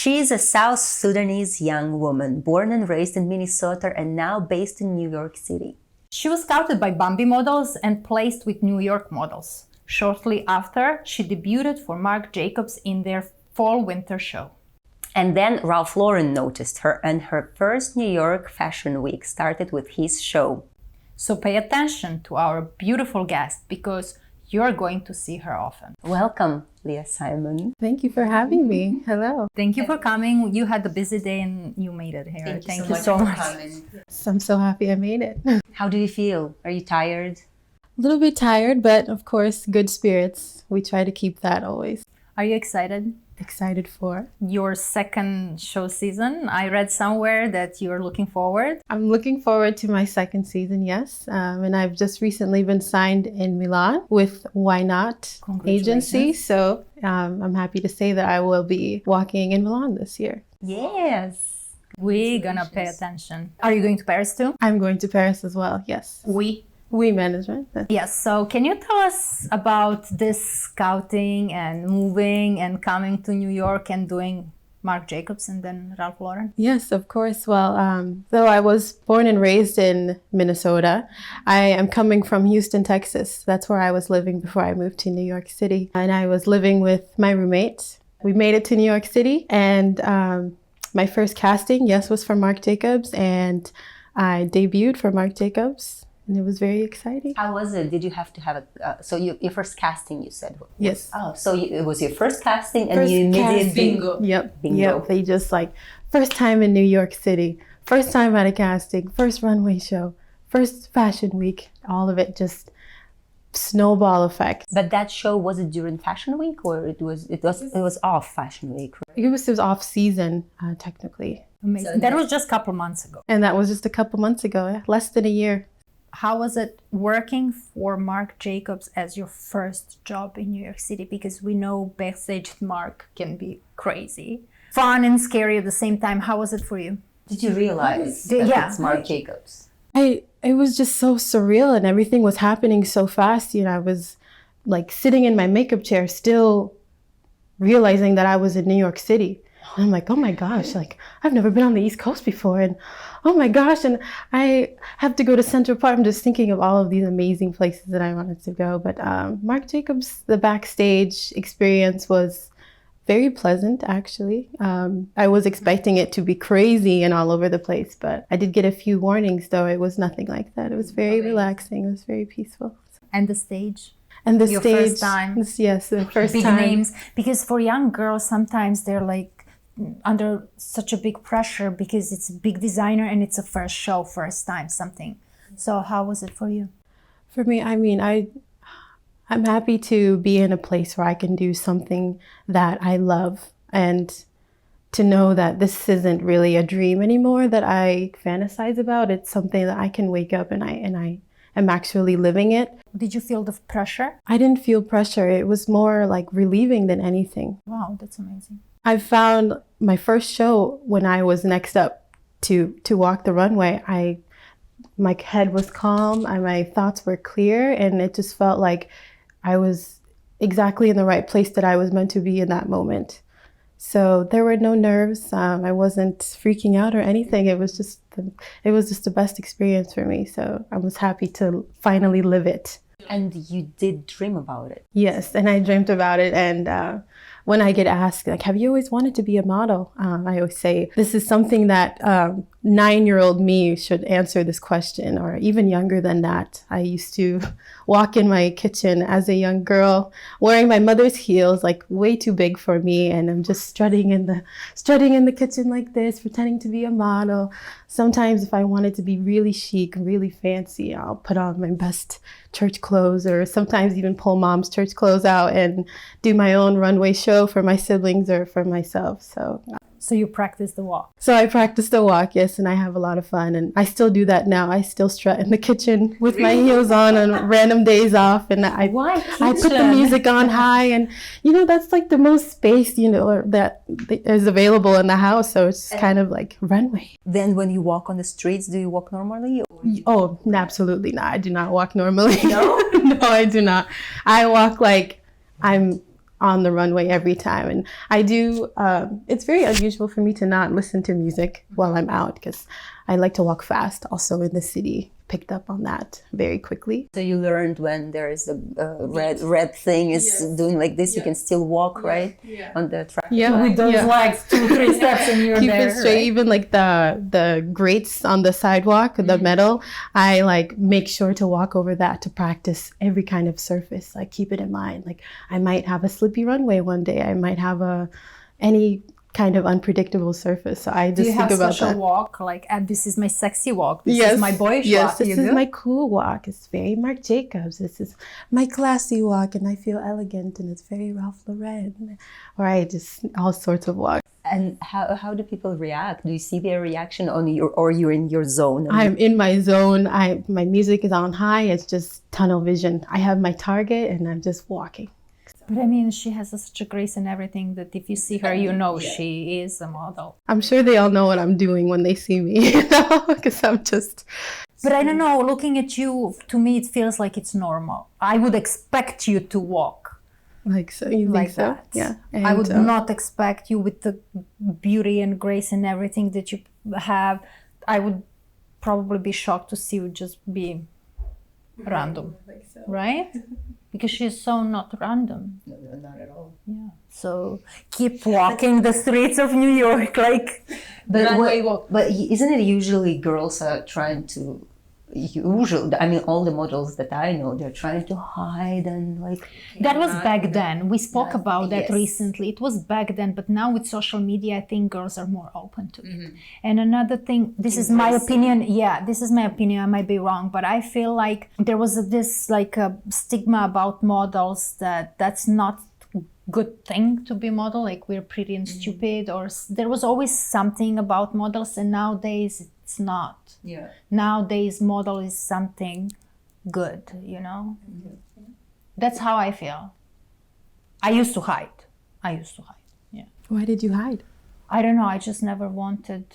She is a South Sudanese young woman, born and raised in Minnesota and now based in New York City. She was scouted by Bambi models and placed with New York models. Shortly after, she debuted for Marc Jacobs in their fall-winter show. And then Ralph Lauren noticed her, and her first New York Fashion Week started with his show. So pay attention to our beautiful guest because you're going to see her often. Welcome, Leah Simon. Thank you for having me. Hello. Thank you for coming. You had a busy day and you made it here. Thank you so much. I'm so happy I made it. How do you feel? Are you tired? A little bit tired, but of course, good spirits. We try to keep that always. Are you excited? Excited for your second show season. I read somewhere that you're looking forward. I'm looking forward to my second season, yes. And I've just recently been signed in Milan with Why Not agency. So I'm happy to say that I will be walking in Milan this year. Yes. We're gonna pay attention. Are you going to Paris too? I'm going to Paris as well, yes. We management. Yes. So can you tell us about this scouting and moving and coming to New York and doing Marc Jacobs and then Ralph Lauren? Yes, of course. Well, though I was born and raised in Minnesota, I am coming from Houston, Texas. That's where I was living before I moved to New York City. And I was living with my roommate. We made it to New York City, and my first casting, yes, was for Marc Jacobs, and I debuted for Marc Jacobs. And it was very exciting. How was it? Did you have to have your first casting, you said? Yes. Oh, so it was your first casting and you immediately bingo. Yep. They just first time in New York City, first time at a casting, first runway show, first fashion week, all of it just snowball effect. But that show, was it during Fashion Week or it was off Fashion Week? It was off season, technically. Amazing. So that was just a couple months ago. And that was just a couple months ago, less than a year. How was it working for Marc Jacobs as your first job in New York City? Because we know backstage Marc can be crazy, fun and scary at the same time. How was it for you? Did you realize that it's Marc Jacobs? It was just so surreal and everything was happening so fast. You know, I was sitting in my makeup chair still realizing that I was in New York City. And I'm like, oh my gosh, I've never been on the East Coast before. And oh my gosh, and I have to go to Central Park. I'm just thinking of all of these amazing places that I wanted to go. But Marc Jacobs, the backstage experience was very pleasant, actually. I was expecting it to be crazy and all over the place, but I did get a few warnings, though. It was nothing like that. It was very relaxing. It was very peaceful. And the stage? And the Your stage. First time? Yes, the first big time. Big names. Because for young girls, sometimes they're under such a big pressure because it's a big designer and it's a first show, first time, something. So how was it for you? For me, I mean, I'm happy to be in a place where I can do something that I love and to know that this isn't really a dream anymore that I fantasize about. It's something that I can wake up and I am actually living it. Did you feel the pressure? I didn't feel pressure. It was more relieving than anything. Wow, that's amazing. I found my first show when I was next up to walk the runway. My head was calm and my thoughts were clear, and it just felt like I was exactly in the right place that I was meant to be in that moment. So there were no nerves. I wasn't freaking out or anything. It was just the best experience for me. So I was happy to finally live it. And you did dream about it? Yes, and I dreamt about it. And when I get asked, have you always wanted to be a model? I always say, this is something that 9-year-old me should answer this question, or even younger than that. I used to walk in my kitchen as a young girl wearing my mother's heels, way too big for me. And I'm just strutting in the kitchen like this, pretending to be a model. Sometimes if I wanted to be really chic, really fancy, I'll put on my best church clothes, or sometimes even pull mom's church clothes out and do my own runway show for my siblings or for myself. So you practice the walk? So I practice the walk, yes, and I have a lot of fun. And I still do that now. I still strut in the kitchen with my heels on random days off. And I put the music on high. And, that's the most space, that is available in the house. So it's kind of like runway. Then when you walk on the streets, do you walk normally? Oh, absolutely not. I do not walk normally. No? No, I do not. I walk like I'm on the runway every time. And I do, it's very unusual for me to not listen to music while I'm out because I like to walk fast. Also in the city, picked up on that very quickly. So you learned when there is a red thing is doing like this, you can still walk, right? On the track. Yeah, With those legs, 2-3 steps and you're keep there. it straight. Right? Even like the grates on the sidewalk, the metal, I like make sure to walk over that to practice every kind of surface. Like keep it in mind. Like I might have a slippy runway one day. I might have any kind of unpredictable surface. So I just think about that. Do you have special walk? Like, this is my sexy walk. This Yes, is my boyish yes, walk. this is my cool walk. It's very Marc Jacobs. This is my classy walk, and I feel elegant, and it's very Ralph Lauren. Or I just all sorts of walks. And how do people react? Do you see their reaction or you're in your zone? I'm in my zone. My music is on high. It's just tunnel vision. I have my target, and I'm just walking. But I mean, she has such a grace and everything that if you see her, you know she is a model. I'm sure they all know what I'm doing when they see me, you know, because I'm just... But I don't know, looking at you, to me, it feels like it's normal. I would expect you to walk. Like so, you like think so? that. Yeah. I And, would not expect you with the beauty and grace and everything that you have. I would probably be shocked to see you just be random, right? Because she's so not random. No, not at all. Yeah. So keep walking the streets of New York, like the runway walk. But isn't it usually girls are trying to? I mean, all the models that I know, they're trying to hide and like. That was back then. We spoke about that yes. recently. It was back then, but now with social media, I think girls are more open to it. And another thing, this is my opinion. Yeah, this is my opinion. I might be wrong, but I feel like there was this like a stigma about models that's not a good thing to be model. Like we're pretty and stupid, or there was always something about models, and nowadays it's not. Yeah. Nowadays, model is something good, you know? That's how I feel. I used to hide. Yeah. why did you hide? I don't know. I just never wanted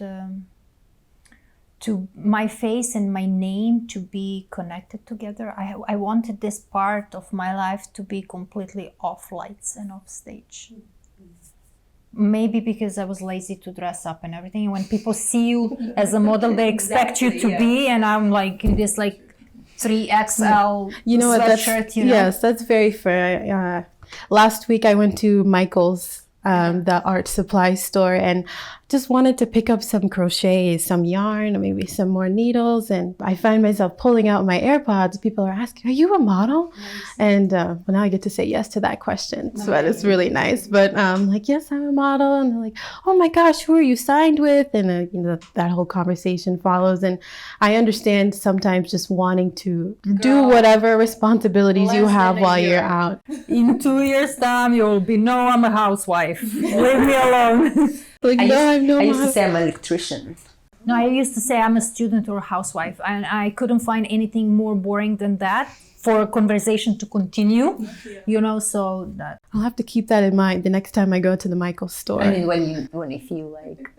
my face and my name to be connected together. I wanted this part of my life to be completely off lights and off stage. Maybe because I was lazy to dress up and everything. When people see you as a model, they expect you to be, and I'm like in this like 3XL You know what? sweatshirt. You know? Yes, that's very fair. Last week I went to Michael's, the art supply store, and just wanted to pick up some crochet, some yarn, maybe some more needles. And I find myself pulling out my AirPods. People are asking, "Are you a model?" Nice. And well, now I get to say yes to that question. So that is really nice. But like, yes, I'm a model. And they're like, "Oh my gosh, who are you signed with?" And you know, that whole conversation follows. And I understand sometimes just wanting to do whatever responsibilities you have while you're out. In 2 years' time, you'll be, "No, I'm a housewife. Leave me alone." Like, I used to say I'm an electrician. No, I used to say I'm a student or a housewife, and I couldn't find anything more boring than that for a conversation to continue, you know, so that. I'll have to keep that in mind the next time I go to the Michael's store. I mean, when you feel like...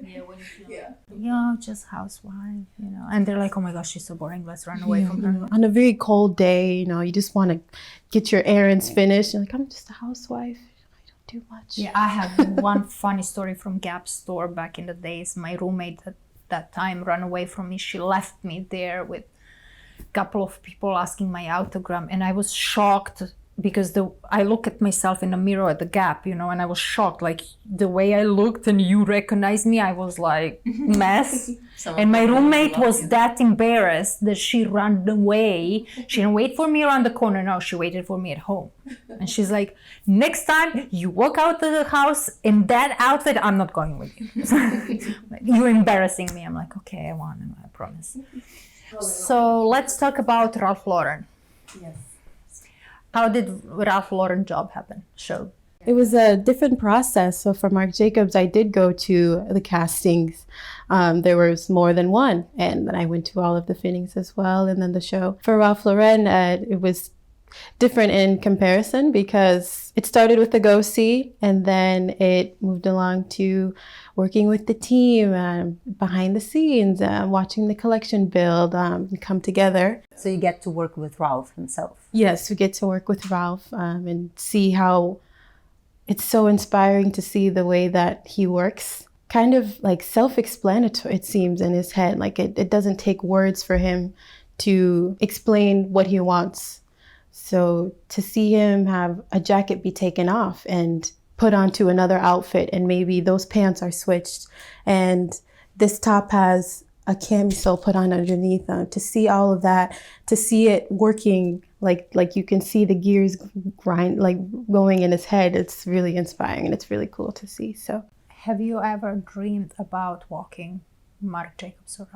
Just housewife, you know. And they're like, "Oh my gosh, she's so boring. Let's run away from her." On a very cold day, you know, you just want to get your errands finished. You're like, I'm just a housewife. Too much. Yeah, I have one funny story from Gap store back in the days. My roommate at that time ran away from me. She left me there with a couple of people asking my autograph, and I was shocked because I look at myself in the mirror at the Gap, you know, and I was shocked, like the way I looked and you recognized me. I was like, mess. And my roommate was that embarrassed that she ran away. She didn't wait for me around the corner. No, she waited for me at home. And she's like, "Next time you walk out of the house in that outfit, I'm not going with you. You're embarrassing me." I'm like, "Okay, I won, I promise." So let's talk about Ralph Lauren. Yes. How did Ralph Lauren job happen? Show. It was a different process. So for Marc Jacobs, I did go to the castings. There was more than one. And then I went to all of the fittings as well. And then the show. For Ralph Lauren, it was different in comparison because it started with the go-see and then it moved along to working with the team behind the scenes, watching the collection build come together. So you get to work with Ralph himself. Yes, we get to work with Ralph and see how it's so inspiring to see the way that he works. Kind of like self-explanatory, it seems, in his head. Like it doesn't take words for him to explain what he wants. So to see him have a jacket be taken off and put onto another outfit, and maybe those pants are switched and this top has a camisole put on underneath, to see all of that, to see it working, like you can see the gears grind, like going in his head. It's really inspiring and it's really cool to see. So Have you ever dreamed about walking Marc Jacobs or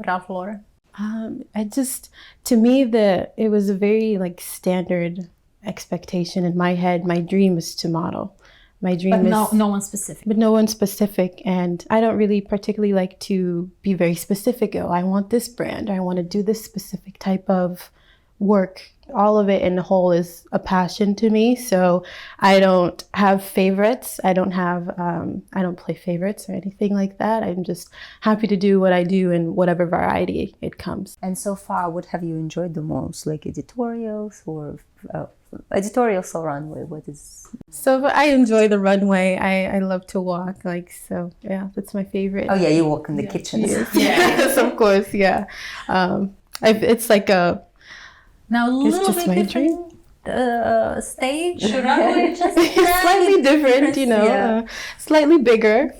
Ralph Lauren? To me, it was a very like standard expectation in my head. My dream is to model. My dream But no one specific. But no one specific. And I don't really particularly like to be very specific. Oh, I want this brand. I want to do this specific type of work. All of it in the whole is a passion to me. So I don't have favorites. I don't play favorites or anything like that. I'm just happy to do what I do in whatever variety it comes. And so far, what have you enjoyed the most? Like editorials or runway? What is? So I enjoy the runway. I love to walk. So yeah, that's my favorite. Oh yeah, you walk in the kitchens. Yes, yes, of course, yeah. It's like a. Now a It's little just bit my different stage, runway, just slightly different, Yeah. slightly bigger.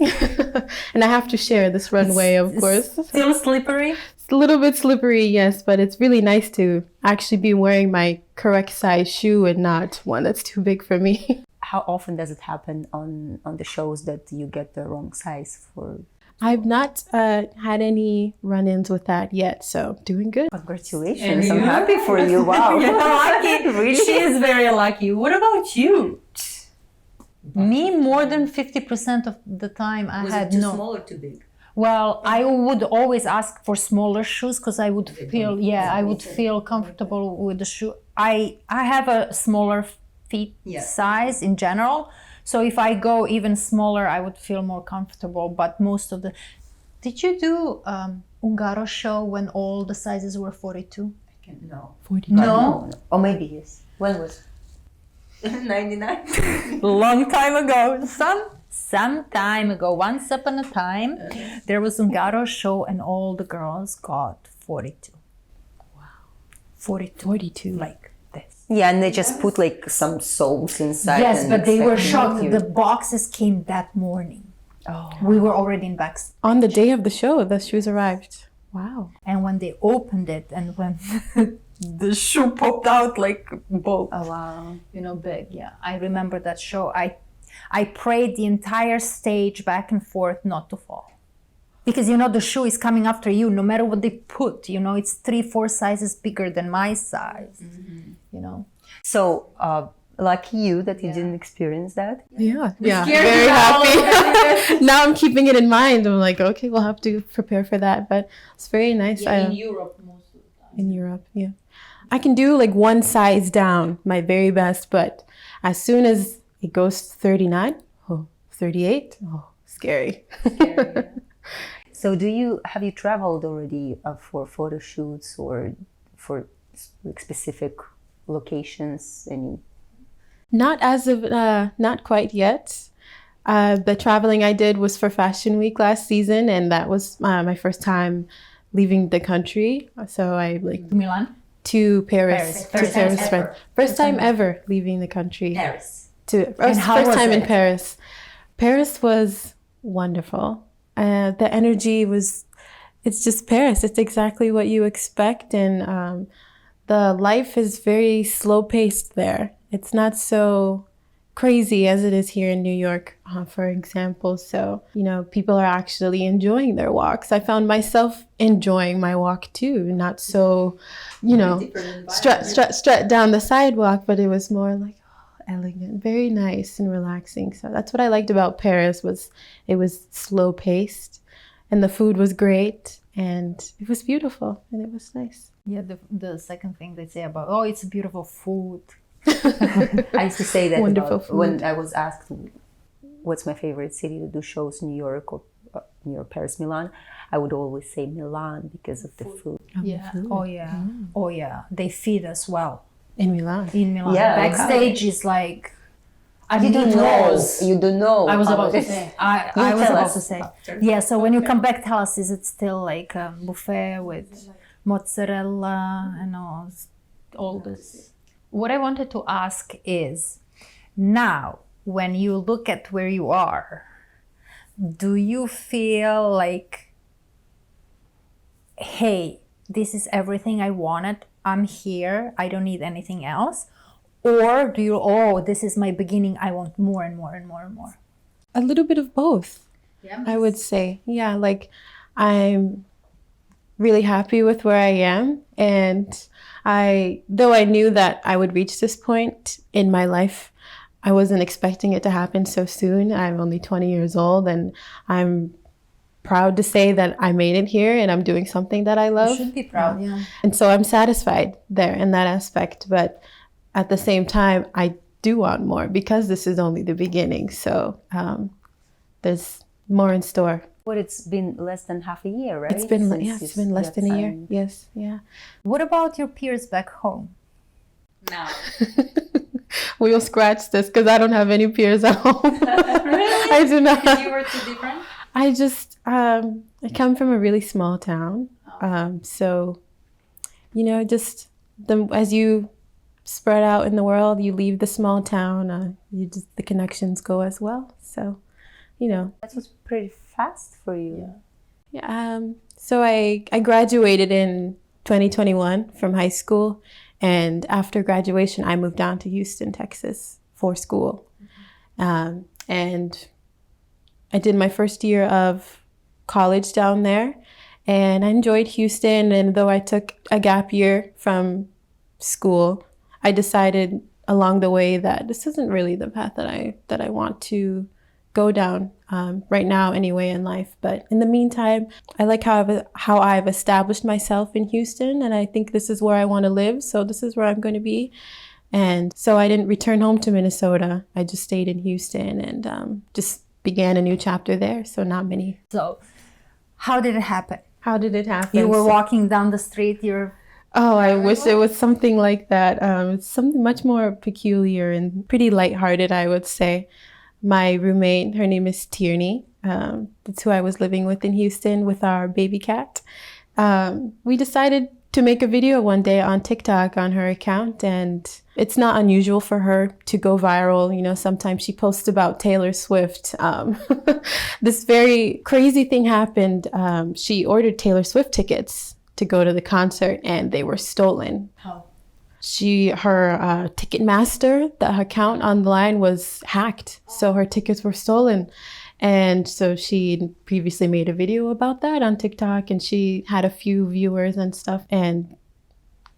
And I have to share this runway, of course. Still slippery. It's a little bit slippery, yes, but it's really nice to actually be wearing my correct size shoe and not one that's too big for me. How often does it happen on the shows that you get the wrong size for? I've not had any run-ins with that yet, so doing good. Congratulations! I'm happy for you. Wow, You're lucky. Really? She is very lucky. What about you? Me, more than 50% of the time I had no. small or too big? Well, I would always ask for smaller shoes because I would feel comfortable with the shoe. I have a smaller feet size in general. So if I go even smaller, I would feel more comfortable. But most of the... Did you do Ungaro show when all the sizes were 42? No. 42. No? Or maybe yes. When was it? 99? Long time ago. Some time ago, once upon a time, there was Ungaro show and all the girls got 42. Wow. 42. Like this. Yeah, and they just put like some soles inside. Yes, and but they were expecting shocked. you- The boxes came that morning. Oh. We were already in backstage. On the day of the show, the shoes arrived. Wow. And when they opened it and when the shoe popped out like both, Oh wow. big. Yeah, I remember that show. I prayed the entire stage back and forth not to fall. Because, the shoe is coming after you, no matter what they put, it's 3-4 sizes bigger than my size, So lucky you that you didn't experience that. Yeah. Yeah. Very happy. Now I'm keeping it in mind. I'm like, okay, we'll have to prepare for that. But it's very nice. in Europe most of the time. In Europe, yeah. I can do like one size down, my very best. But as soon as it goes to 39, 38, scary. So have you traveled already for photo shoots or for specific locations? Not quite yet. The traveling I did was for Fashion Week last season, and that was my first time leaving the country. So I Milan? to Paris. First time ever. First time ever leaving the country. Paris. how First was time in it? Paris. Paris was wonderful. The energy it's just Paris. It's exactly what you expect. And the life is very slow paced there. It's not so crazy as it is here in New York, for example. So, people are actually enjoying their walks. I found myself enjoying my walk too. Not so, strut down the sidewalk, but it was more like, elegant, very nice and relaxing. So that's what I liked about Paris it was slow paced and the food was great and it was beautiful and it was nice. Yeah, the second thing they say about, it's beautiful food. I used to say that Wonderful about food. when I was asked what's my favorite city to do shows, New York or Paris, Milan. I would always say Milan because of the food. Yeah. Oh yeah. Oh yeah. They feed us well. In Milan. In Milan. Yeah, Backstage is like, You don't know. You don't know. I was how about it to is. say. I was tell about us. to say. Yeah. So when you come back, tell us: is it still like a buffet with mozzarella and all this? What I wanted to ask is, now when you look at where you are, do you feel like, hey, this is everything I wanted, I'm here, I don't need anything else? Or do you, oh, this is my beginning, I want more and more and more and more? A little bit of both, Yeah. I would say. Yeah, like I'm really happy with where I am. And though I knew that I would reach this point in my life, I wasn't expecting it to happen so soon. I'm only 20 years old, and I'm proud to say that I made it here and I'm doing something that I love. You should be proud, yeah. And so I'm satisfied there in that aspect. But at the same time, I do want more because this is only the beginning. So there's more in store. But it's been less than half a year, right? It's been less than a year. Yes, yeah. What about your peers back home? No. We will scratch this because I don't have any peers at home. Really? I do not. Because you were too different? I just, I come from a really small town. So, you know, just as you spread out in the world, you leave the small town, the connections go as well. So, you know. That was pretty fast for you. Yeah. So I graduated in 2021 from high school. And after graduation, I moved down to Houston, Texas for school. And I did my first year of college down there. And I enjoyed Houston. And though I took a gap year from school, I decided along the way that this isn't really the path that I want to go down right now anyway in life. But in the meantime, I like how I've established myself in Houston, and I think this is where I want to live. So this is where I'm going to be. And so I didn't return home to Minnesota. I just stayed in Houston and just began a new chapter there. So not many. So how did it happen? How did it happen? You were walking down the street, Oh, I wish it was something like that. It's something much more peculiar and pretty lighthearted, I would say. My roommate, her name is Tierney. That's who I was living with in Houston with our baby cat. We decided to make a video one day on TikTok on her account, and it's not unusual for her to go viral. You know, sometimes she posts about Taylor Swift. This very crazy thing happened. She ordered Taylor Swift tickets to go to the concert, and they were stolen. How? Her Ticketmaster, her account online was hacked, so her tickets were stolen. And so she previously made a video about that on TikTok, and she had a few viewers and stuff. And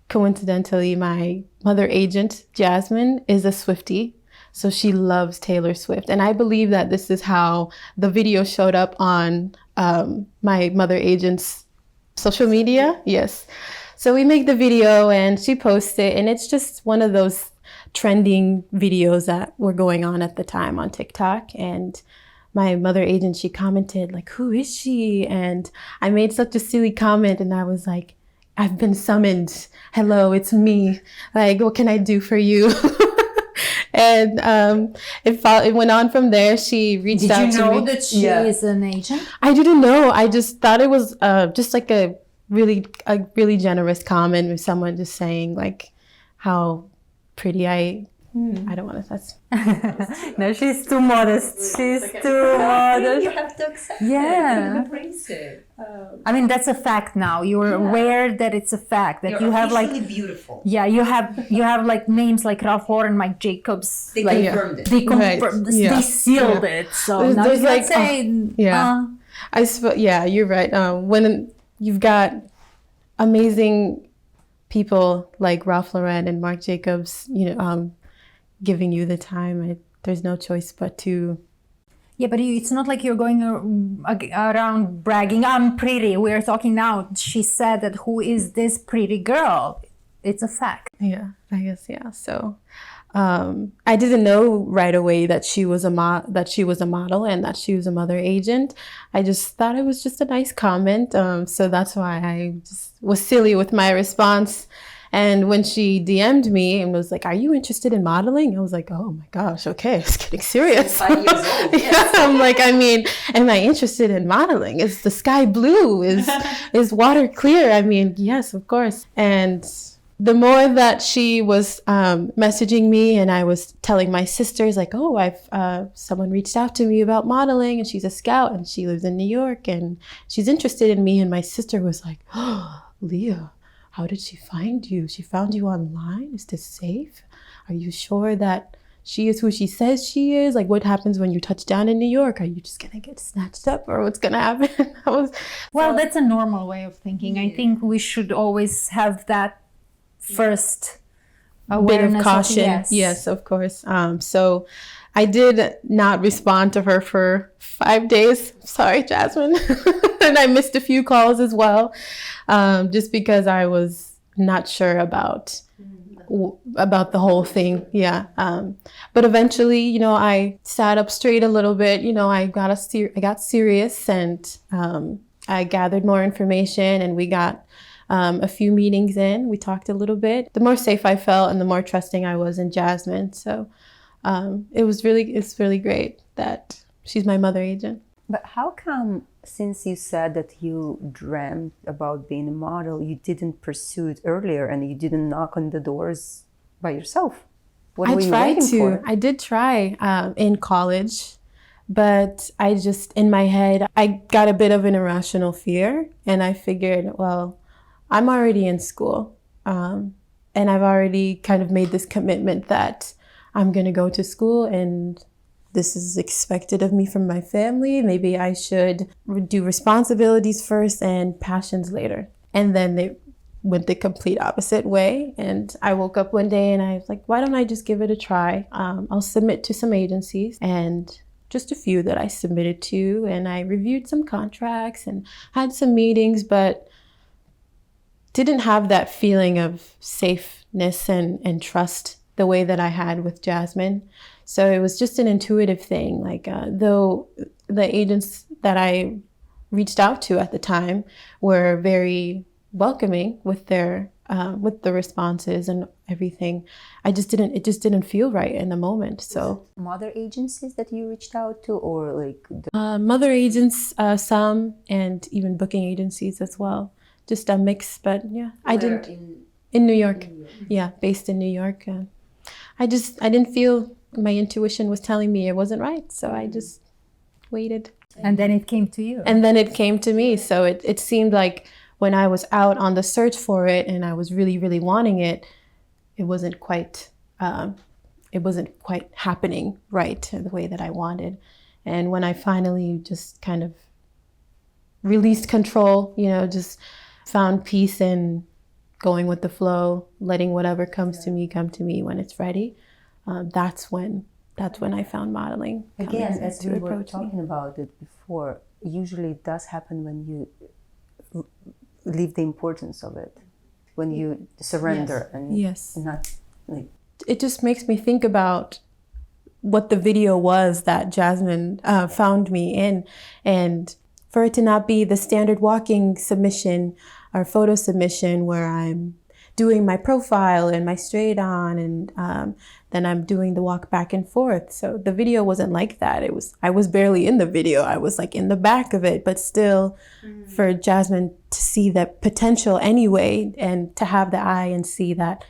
coincidentally, my mother agent, Jasmine, is a Swiftie. So she loves Taylor Swift. And I believe that this is how the video showed up on my mother agent's social media. Yes. So we make the video and she posts it, and it's just one of those trending videos that were going on at the time on TikTok. And my mother agent, she commented like, "Who is she?" And I made such a silly comment, and I was like, "I've been summoned. Hello, it's me. Like, what can I do for you?" And it went on from there. She reached out to me. Did you know that she is an agent? I didn't know. I just thought it was just like a really generous comment with someone just saying like how pretty I don't want to. That's No, she's too modest. She's too modest. You have to accept Yeah. it. Embrace it. I mean, that's a fact now. You're aware that it's a fact that you have like beautiful. yeah, you have like names like Ralph Lauren, Marc Jacobs. They like confirmed it. they Right. confirmed, Yeah. they sealed it. So There's- now there's you like, can say yeah. Yeah, you're right. When you've got amazing people like Ralph Lauren and Marc Jacobs, giving you the time, there's no choice but to. Yeah, but it's not like you're going around bragging, "I'm pretty." We're talking now. She said that who is this pretty girl? It's a fact. Yeah, I guess, yeah. So I didn't know right away that she was a model and that she was a mother agent. I just thought it was just a nice comment. So that's why I just was silly with my response. And when she DM'd me and was like, "Are you interested in modeling?" I was like, "Oh my gosh, okay, it's getting serious." 5 years old. Yeah, I'm like, I mean, am I interested in modeling? Is the sky blue? Is water clear? I mean, yes, of course. And the more that she was messaging me, and I was telling my sisters, like, "Oh, I've someone reached out to me about modeling, and she's a scout, and she lives in New York, and she's interested in me." And my sister was like, "Oh, Leah, how did she find you? She found you online? Is this safe? Are you sure that she is who she says she is? Like, what happens when you touch down in New York? Are you just gonna get snatched up, or what's gonna happen?" Well, that's a normal way of thinking. I think we should always have that first awareness bit of caution. yes. Yes, of course. So I did not respond to her for 5 days. Sorry, Jasmine. And I missed a few calls as well, just because I was not sure about the whole thing. Yeah. But eventually, you know, I sat up straight a little bit. You know, I got serious, and I gathered more information, and we got a few meetings in. We talked a little bit. The more safe I felt, and the more trusting I was in Jasmine. So it's really great that she's my mother agent. But how come, since you said that you dreamt about being a model, you didn't pursue it earlier, and you didn't knock on the doors by yourself? What were you waiting for? I did try in college, but I just, in my head, I got a bit of an irrational fear, and I figured, well, I'm already in school, and I've already kind of made this commitment that I'm going to go to school, and this is expected of me from my family. Maybe I should do responsibilities first and passions later. And then they went the complete opposite way. And I woke up one day and I was like, why don't I just give it a try? I'll submit to some agencies, and just a few that I submitted to. And I reviewed some contracts and had some meetings, but didn't have that feeling of safeness and trust the way that I had with Jasmine. So it was just an intuitive thing. Like, though the agents that I reached out to at the time were very welcoming with their with the responses and everything, it just didn't feel right in the moment. So Mother agencies that you reached out to, or like mother agents, some, and even booking agencies as well. Just a mix, but yeah, I didn't in New York. Yeah, based in New York. I didn't feel my intuition was telling me it wasn't right, so I just waited. And then it came to you. And then it came to me. So it seemed like when I was out on the search for it and I was really, really wanting it, it wasn't quite happening right the way that I wanted. And when I finally just kind of released control, you know, just found peace in going with the flow, letting whatever comes to me come to me when it's ready. That's when I found modeling. Again, as we were talking about it before, usually it does happen when you leave the importance of it, when you surrender and not like. It just makes me think about what the video was that Jasmine found me in, and for it to not be the standard walking submission or photo submission where I'm doing my profile and my straight on, and then I'm doing the walk back and forth. So the video wasn't like that. I was barely in the video. I was like in the back of it, but still for Jasmine to see that potential anyway, and to have the eye and see that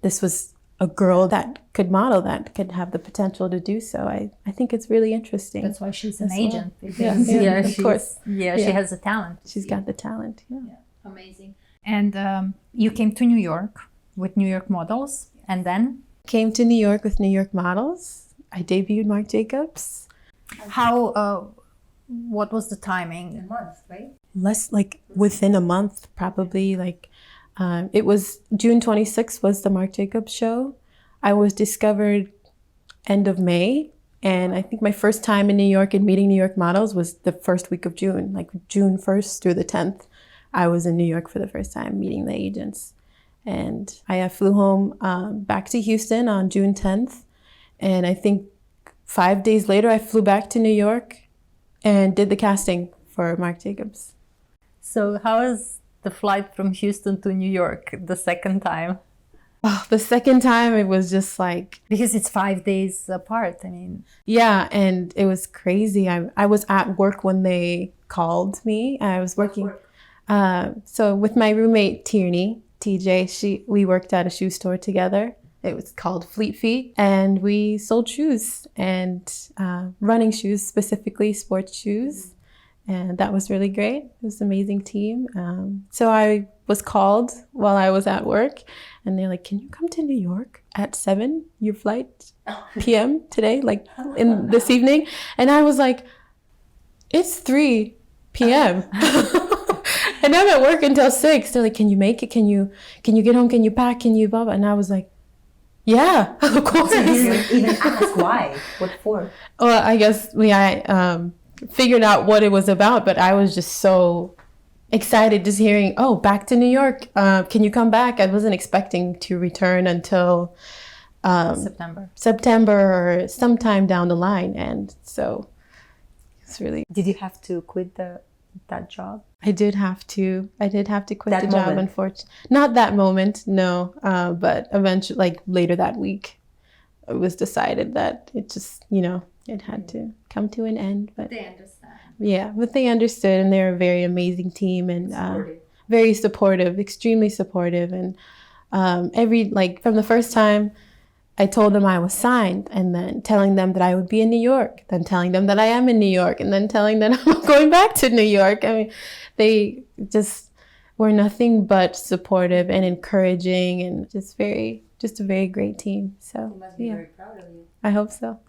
this was a girl that could model, that could have the potential to do so. I think it's really interesting. That's why she's an agent. Yeah, of course. Yeah, she has the talent. She's got the talent. Yeah. Amazing. And you came to New York with New York models, and then? Came to New York with New York models. I debuted Marc Jacobs. How, what was the timing? A month, right? Less, like within a month, probably. Like it was June 26th was the Marc Jacobs show. I was discovered end of May. And I think my first time in New York and meeting New York models was the first week of June, like June 1st through the 10th. I was in New York for the first time meeting the agents. And I flew home back to Houston on June 10th. And I think 5 days later, I flew back to New York and did the casting for Marc Jacobs. So how is the flight from Houston to New York the second time? Oh, the second time it was just like... Because it's 5 days apart, I mean. Yeah, and it was crazy. I was at work when they called me. I was working... so with my roommate, Tierney, TJ, we worked at a shoe store together. It was called Fleet Feet, and we sold shoes and running shoes, specifically sports shoes. And that was really great. It was an amazing team. So I was called while I was at work, and they're like, can you come to New York at 7, your flight, p.m. today, like in this evening? And I was like, it's 3 p.m. And I'm at work until 6. They're like, can you make it? Can you get home? Can you pack? Can you blah, blah? And I was like, yeah, of course. So you didn't even ask why? What for? Well, I guess I figured out what it was about, but I was just so excited just hearing, oh, back to New York. Can you come back? I wasn't expecting to return until September or sometime down the line. And so it's really... Did you have to quit that job? I did have to quit the job, unfortunately. Not that moment, no. But eventually, like later that week, it was decided that it just, it had to come to an end. But they understand. Yeah, but they understood, and they're a very amazing team and very supportive, extremely supportive. And from the first time I told them I was signed, and then telling them that I would be in New York, then telling them that I am in New York, and then telling them I'm going back to New York. I mean, they just were nothing but supportive and encouraging, and just a very great team. So you must be very proud of you. I hope so.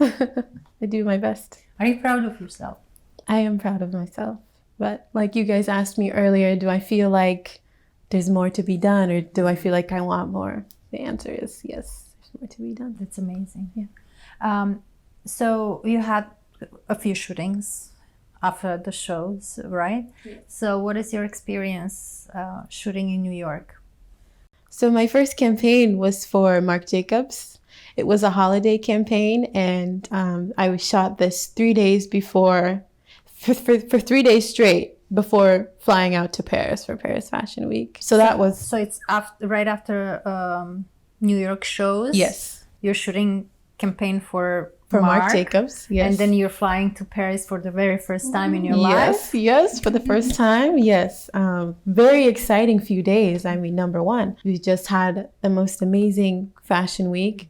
I do my best. Are you proud of yourself? I am proud of myself. But like you guys asked me earlier, do I feel like there's more to be done, or do I feel like I want more? The answer is yes. More to be done. That's amazing. Yeah. So you had a few shootings after the shows, right? Yes. So what is your experience shooting in New York? So my first campaign was for Marc Jacobs. It was a holiday campaign, and I was shot this 3 days before, for 3 days straight before flying out to Paris for Paris Fashion Week. So that was... So it's right after New York shows. Yes. You're shooting campaign for Marc Jacobs. Yes. And then you're flying to Paris for the very first time in your life. Yes, for the first time. Yes. Very exciting few days. I mean, number one, we just had the most amazing fashion week.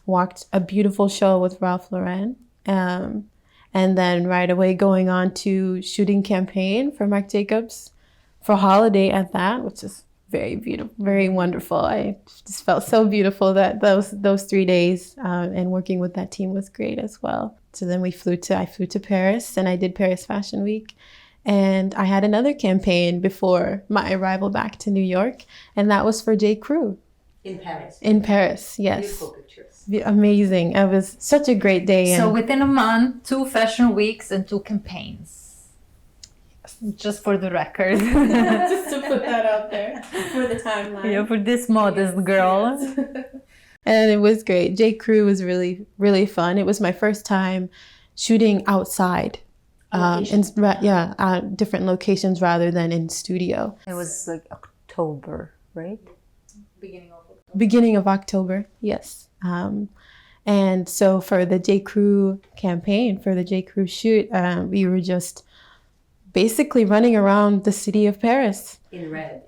Walked a beautiful show with Ralph Lauren. And then right away going on to shooting campaign for Marc Jacobs for Holiday at that, which is very beautiful, very wonderful. I just felt so beautiful that those 3 days, and working with that team was great as well. So then I flew to Paris, and I did Paris Fashion Week, and I had another campaign before my arrival back to New York, and that was for J.Crew. In Paris. In Paris, yes. Beautiful pictures. Amazing. It was such a great day. So within a month, 2 fashion weeks and 2 campaigns. Just for the record. Just to put that out there for the timeline. Yeah, for this modest girl. And it was great. J.Crew was really, really fun. It was my first time shooting outside. Different locations rather than in studio. It was like October, right? Beginning of October, yes. And so for the J.Crew campaign, for the J.Crew shoot, we were just basically running around the city of Paris. In red.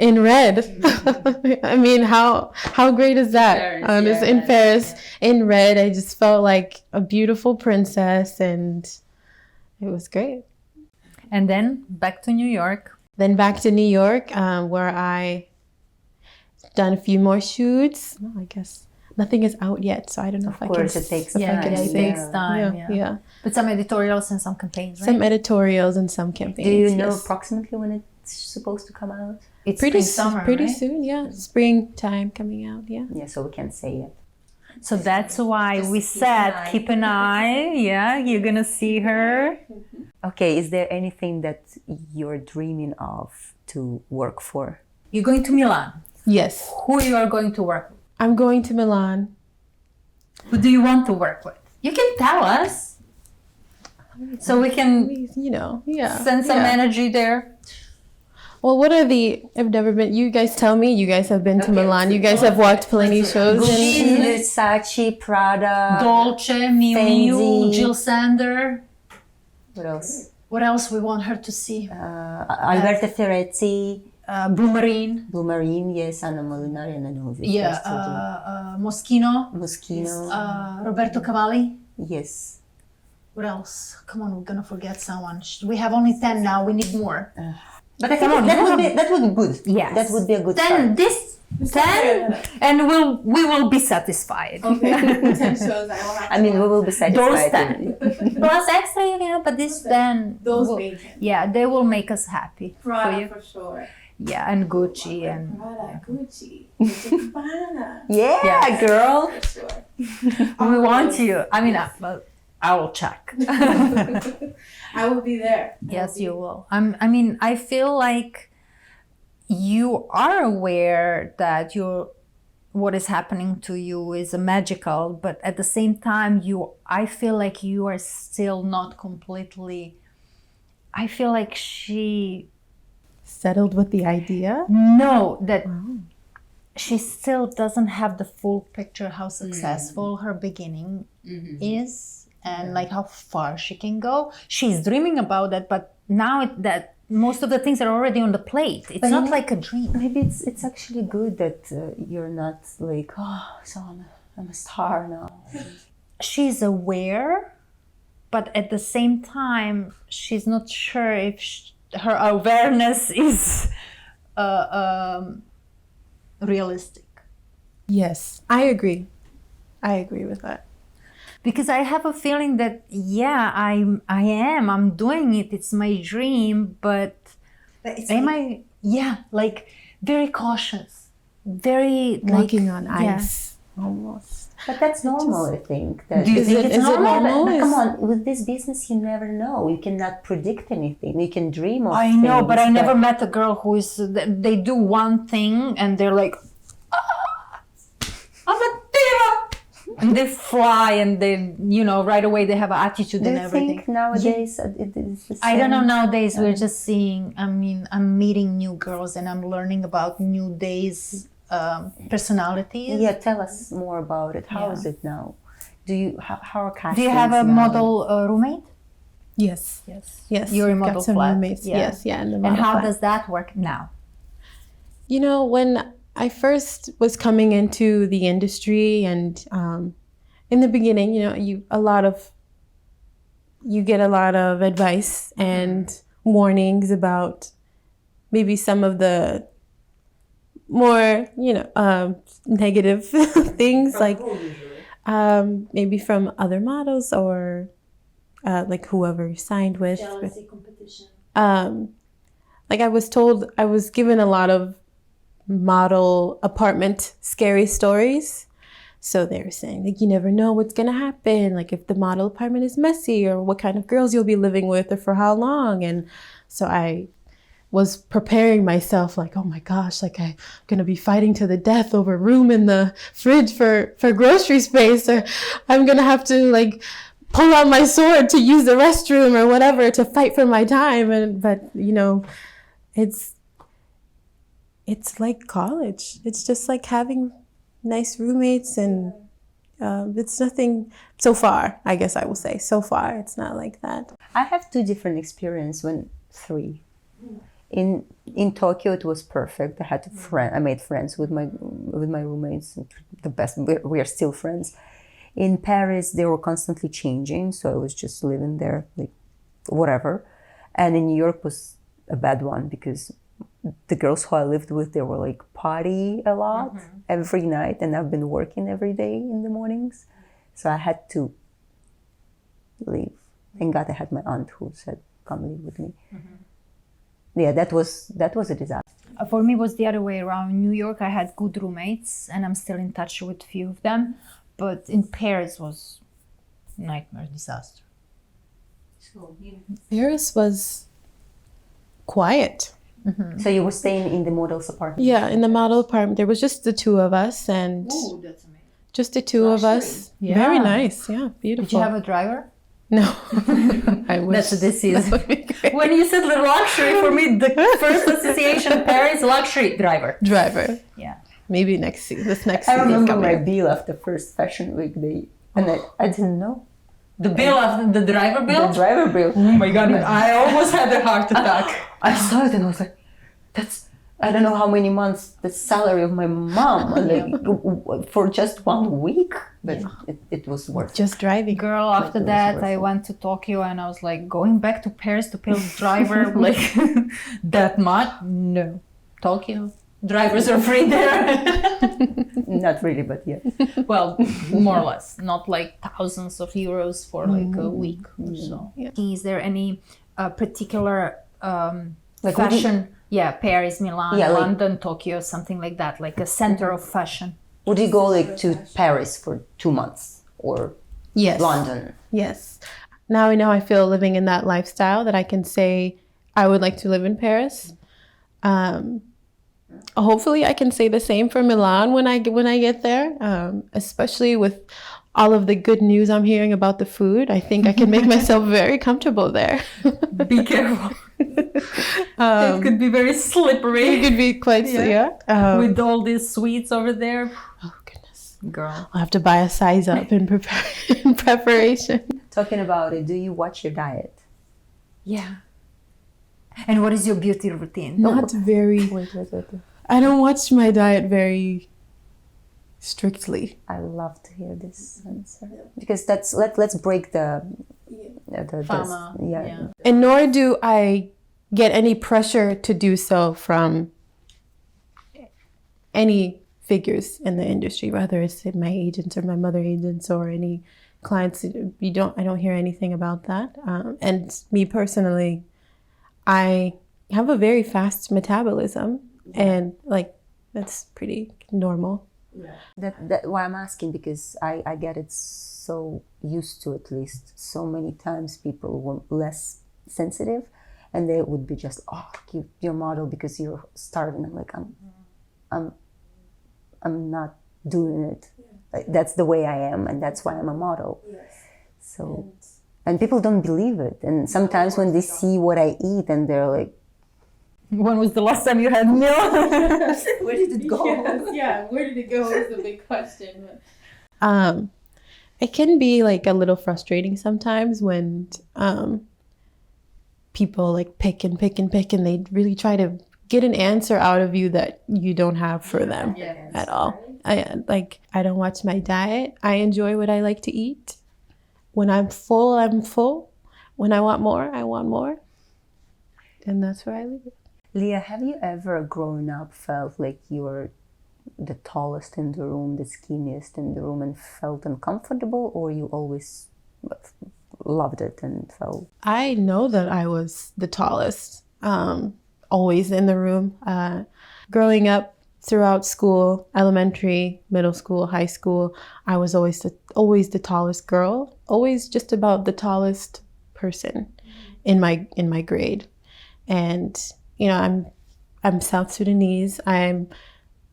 I mean, how great is that? Paris, in red. I just felt like a beautiful princess, and it was great. And then back to New York. Where I done a few more shoots. Well, I guess nothing is out yet, so I don't know if I can. Of course, it takes time. Yeah. But some editorials and some campaigns, right? Some editorials and some campaigns. Do you know approximately when it's supposed to come out? It's pretty soon, yeah. Springtime coming out, yeah. Yeah, so we can't say yet. So that's why we said keep an eye. Yeah, you're gonna see her. Okay, is there anything that you're dreaming of to work for? You're going to Milan. Yes. Who you are going to work with? I'm going to Milan. Who do you want to work with? You can tell us. So we can, send some energy there. Well, what are I've never been, you guys tell me, you guys have been to Milan, you guys have walked plenty shows. Versace, Prada, Dolce, Miu Miu, Jill Sander. What else? What else we want her to see? Alberta Ferretti. Blumarine. Yes, Anna Molinari and Anova. Yeah, Moschino. Roberto Cavalli. Yes. What else? Come on, we're gonna forget someone. We have only 10 now. We need more. But I think that would be good. Yes. That would be a good Then start. this 10, and we will be satisfied. Okay, 10 shows. We will be satisfied. Those 10. Plus extra, but this 10. Those major. Yeah, they will make us happy. Prada for sure. Yeah, and Gucci and Prada, Gucci, Gabbana. Yeah, girl. For sure. we want you. I will check. I will be there. Yes, you will. I feel like you are aware that what is happening to you is magical, but at the same time, I feel like you are still not completely. I feel like she settled with the idea. No, that she still doesn't have the full picture how successful her beginning is. And like how far she can go. She's dreaming about that, but now that most of the things are already on the plate. It's not like a dream. Maybe it's actually good that you're not like, so I'm a star now. She's aware, but at the same time, she's not sure if her awareness is realistic. Yes, I agree. I agree with that. Because I have a feeling that, I'm doing it. It's my dream, but very cautious, very walking on ice, almost. But that's normal, I think. Do you think it's normal? But come on, with this business, you never know. You cannot predict anything. You can dream of I things. know, but I never met a girl who is, they do one thing and they're like, I'm a diva! And they fly and they, right away they have an attitude and everything. Do you think nowadays it is the same? I don't know nowadays. We're just seeing, I'm meeting new girls and I'm learning about new days, personalities. Yeah, tell us more about it. How is it now? How are castings? Do you have a model roommate? Yes. You're in model got some flat. roommates. Yeah. Yes, in the model And how flat. does that work now? When I first was coming into the industry, and in the beginning, you get a lot of advice and warnings about maybe some of the more, negative things, like maybe from other models or like whoever you signed with. Jealousy, competition. Like I was given a lot of model apartment scary stories. So they were saying, like, you never know what's going to happen. Like if the model apartment is messy, or what kind of girls you'll be living with, or for how long. And so I was preparing myself like, oh my gosh, like I'm going to be fighting to the death over room in the fridge for grocery space, or I'm going to have to like pull out my sword to use the restroom or whatever to fight for my time. But it's like college. It's just like having nice roommates, and it's nothing so far. I guess I will say so far it's not like that. I have two different experiences. Three. In Tokyo, it was perfect. I made friends with my roommates. The best. We are still friends. In Paris, they were constantly changing, so I was just living there, like whatever. And in New York was a bad one because the girls who I lived with, they were like party a lot every night, and I've been working every day in the mornings, so I had to leave. Thank God I had my aunt who said, "Come live with me." Yeah, that was a disaster. For me, it was the other way around. In New York, I had good roommates, and I'm still in touch with a few of them. But in Paris was nightmare, disaster. Paris was quiet. So you were staying in the model's apartment? Yeah, in the model apartment. There was just the two of us, and That's amazing. just the two of us. Yeah. Very nice. Yeah, beautiful. Did you have a driver? No, I wish. That's what this is. When you said luxury, for me, the first association Paris luxury driver. Yeah. Maybe this next I season. remember my bill after first Fashion Week day, and I didn't know. The bill of the driver bill? The driver bill. Oh my God, I almost had a heart attack. I saw it and I was like, that's, I don't know how many months the salary of my mom, like for just 1 week, but it was worth it. Just driving. Girl, after that, I went to Tokyo and I was like, going back to Paris to pay the driver, like, that much? No. Tokyo? Drivers are free there. Not really, but yeah. Well, more or less. Not like thousands of euros for like a week or so. Yeah. Is there any particular like fashion? Paris, Milan, like, London, Tokyo, something like that, like a center of fashion. Would you go like to Paris for 2 months or London? Yes. Now I know I feel living in that lifestyle that I can say I would like to live in Paris. Hopefully I can say the same for Milan when I get there, especially with all of the good news I'm hearing about the food. I think I can make myself very comfortable there. Be careful. It could be very slippery. It could be quite, with all these sweets over there. Oh, goodness. Girl. I'll have to buy a size up in preparation. Talking about it, do you watch your diet? Yeah. And what is your beauty routine? Not very. Wait. I don't watch my diet very strictly. I love to hear this answer because let's break the FOMO. And nor do I get any pressure to do so from any figures in the industry, whether it's my agents or my mother agents or any clients. I don't hear anything about that. And me personally, I have a very fast metabolism, and like that's pretty normal. Yeah. That why I'm asking, because I get it so used to, at least so many times people were less sensitive, and they would be just you're model because you're starving. I'm like I'm not doing it. Like, that's the way I am, and that's why I'm a model. So. And people don't believe it. And sometimes when they see what I eat and they're like, when was the last time you had meal? Where did it go? Yes, where did it go is the big question. It can be like a little frustrating sometimes when people like pick and they really try to get an answer out of you that you don't have for them at all. I don't watch my diet. I enjoy what I like to eat. When I'm full, I'm full. When I want more, I want more. And that's where I leave it. Leah, have you ever growing up felt like you were the tallest in the room, the skinniest in the room, and felt uncomfortable, or you always loved it and felt? I know that I was the tallest, always in the room. Growing up, throughout school, elementary, middle school, high school, I was always the tallest girl, always just about the tallest person in my grade. And I'm South Sudanese. I'm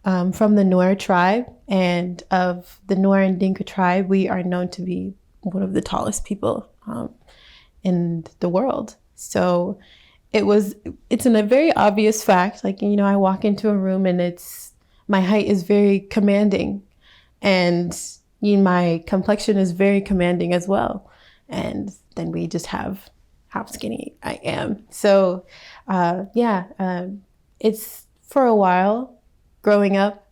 from the Nuer tribe, and of the Nuer and Dinka tribe, we are known to be one of the tallest people in the world. So it's a very obvious fact. Like, I walk into a room and my height is very commanding, and my complexion is very commanding as well. And then we just have how skinny I am. So, it's for a while growing up,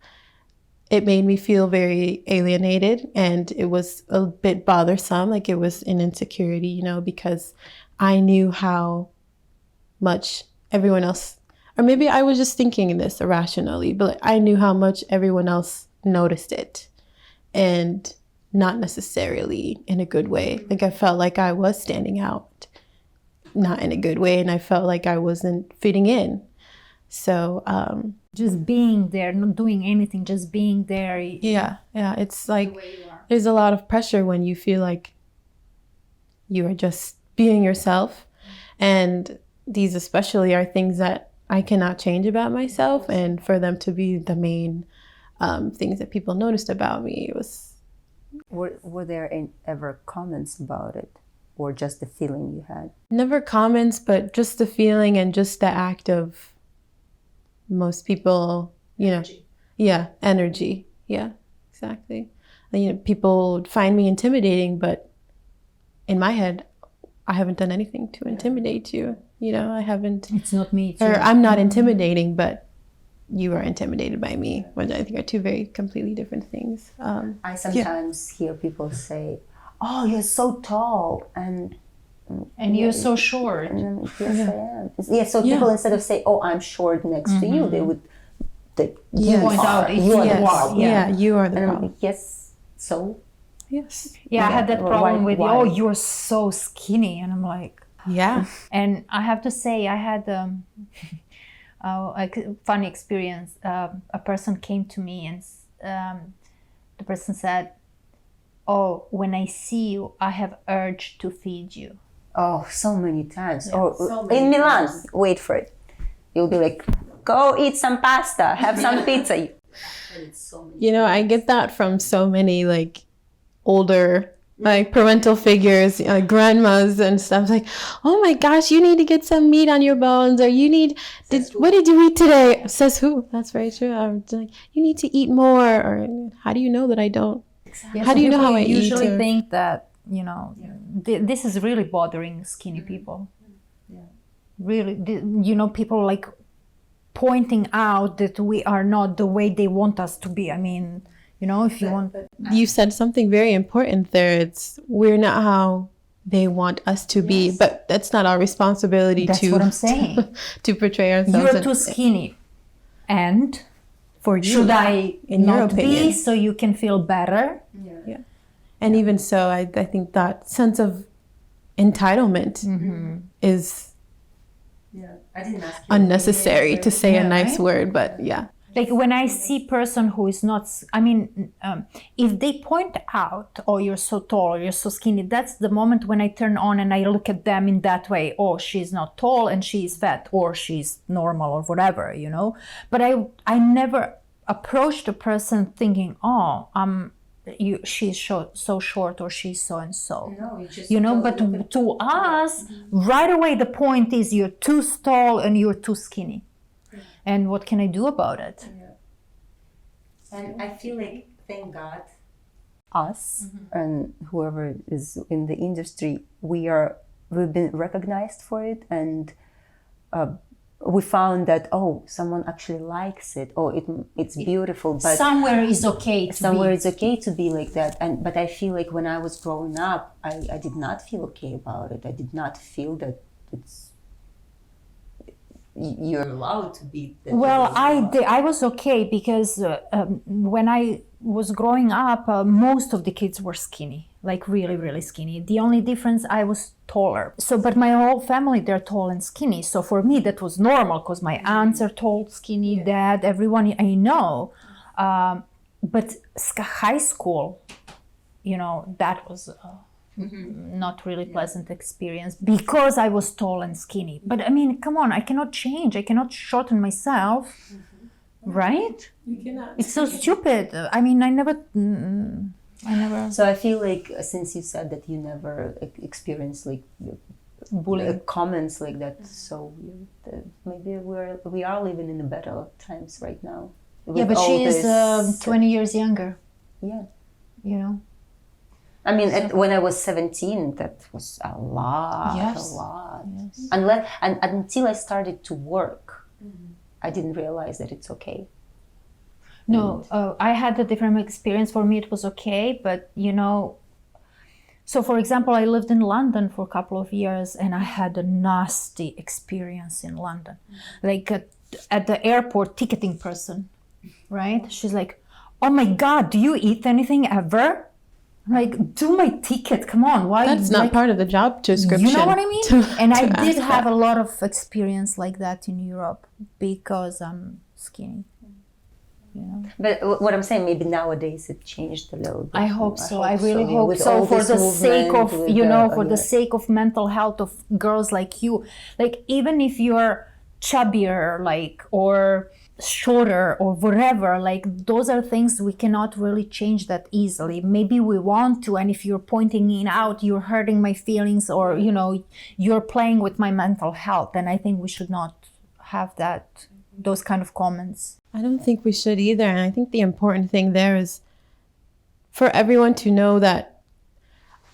it made me feel very alienated, and it was a bit bothersome. Like, it was an insecurity, because I knew how much everyone else, or maybe I was just thinking this irrationally, but I knew how much everyone else noticed it, and not necessarily in a good way. Like, I felt like I was standing out, not in a good way, and I felt like I wasn't fitting in. So just being there, not doing anything, just being there. Yeah, it's like there's a lot of pressure when you feel like you are just being yourself, and these especially are things that I cannot change about myself, and for them to be the main things that people noticed about me, it was. Were there ever comments about it or just the feeling you had? Never comments, but just the feeling and just the act of most people, energy. Energy. Yeah, exactly. People would find me intimidating, but in my head, I haven't done anything to intimidate you. I haven't. It's not me. Or I'm not intimidating, but you are intimidated by me, which I think are two very completely different things. I sometimes hear people say, "Oh, you're so tall," and you're so short. And then, yes, I am. Yeah, so people instead of say, "Oh, I'm short next to you," they would point out you are the problem. Yeah, you are the and problem. I'm like, yes, so. Yes. Yeah, I had that problem with, oh, you're so skinny. And I'm like, yeah. And I have to say, I had a funny experience. A person came to me and the person said, "Oh, when I see you, I have urge to feed you." Oh, so many times. Yeah, in Milan, wait for it. You'll be like, go eat some pasta, have some pizza. I get that from so many older parental figures, grandmas and stuff, like, "Oh my gosh, you need to get some meat on your bones," or what did you eat today? Says who? That's very true. I'm like, you need to eat more, or how do you know that I don't? Exactly. How do you know how I usually eat? Think that this is really bothering skinny people. Yeah. Really, people like pointing out that we are not the way they want us to be. I mean, if you want. You said something very important there. We're not how they want us to be, but that's not our responsibility. That's what I'm saying. To portray ourselves. You're too skinny, and for you, should I in your opinion, be so you can feel better? Yeah. And even so, I think that sense of entitlement is I didn't ask you unnecessary to say a nice word, but yeah. Like when I see person who is not, if they point out, "Oh, you're so tall, or you're so skinny," that's the moment when I turn on and I look at them in that way. Oh, she's not tall and she's fat, or she's normal, or whatever, But I never approached a person thinking, "Oh, she's so short, or she's so and so." No, you just But to us, right away, the point is you're too tall and you're too skinny. And what can I do about it? Yeah. And I feel like, thank God, us and whoever is in the industry, we've been recognized for it, and we found that someone actually likes it. It's beautiful, but somewhere is okay. It's okay to be like that. But I feel like when I was growing up, I did not feel okay about it. I did not feel that you're allowed to be that. Well, I was okay because when I was growing up, most of the kids were skinny, like really, really skinny. The only difference, I was taller. But my whole family, they're tall and skinny. So for me, that was normal because my aunts are tall, skinny, dad, everyone I know. But high school, that was not really pleasant experience because I was tall and skinny. But come on, I cannot change. I cannot shorten myself, right? You cannot. It's so stupid. I never. So I feel like since you said that you never experienced bullying comments like that, so maybe we are living in the better times right now. Yeah, but she is 20 years younger. Yeah. When I was 17, that was a lot. Yes. A lot. Yes. Until I started to work, I didn't realize that it's okay. No, I had a different experience. For me, it was okay, but so for example, I lived in London for a couple of years, and I had a nasty experience in London. Like at the airport, ticketing person, right? She's like, "Oh my God, do you eat anything ever?" I'm like, "Do my ticket, come on, why?" That's not part of the job description. You know what I mean? And I did have a lot of experience like that in Europe because I'm skinny. But what I'm saying, maybe nowadays it changed a little bit. I hope so. I really hope so. For the sake of, for the sake of mental health of girls like you. Like, even if you're chubbier, or shorter or whatever, like those are things we cannot really change that easily. Maybe we want to, and if you're pointing it out, you're hurting my feelings, or you know, you're playing with my mental health, and I think we should not have those kind of comments. I don't think we should either. And I think the important thing there is for everyone to know that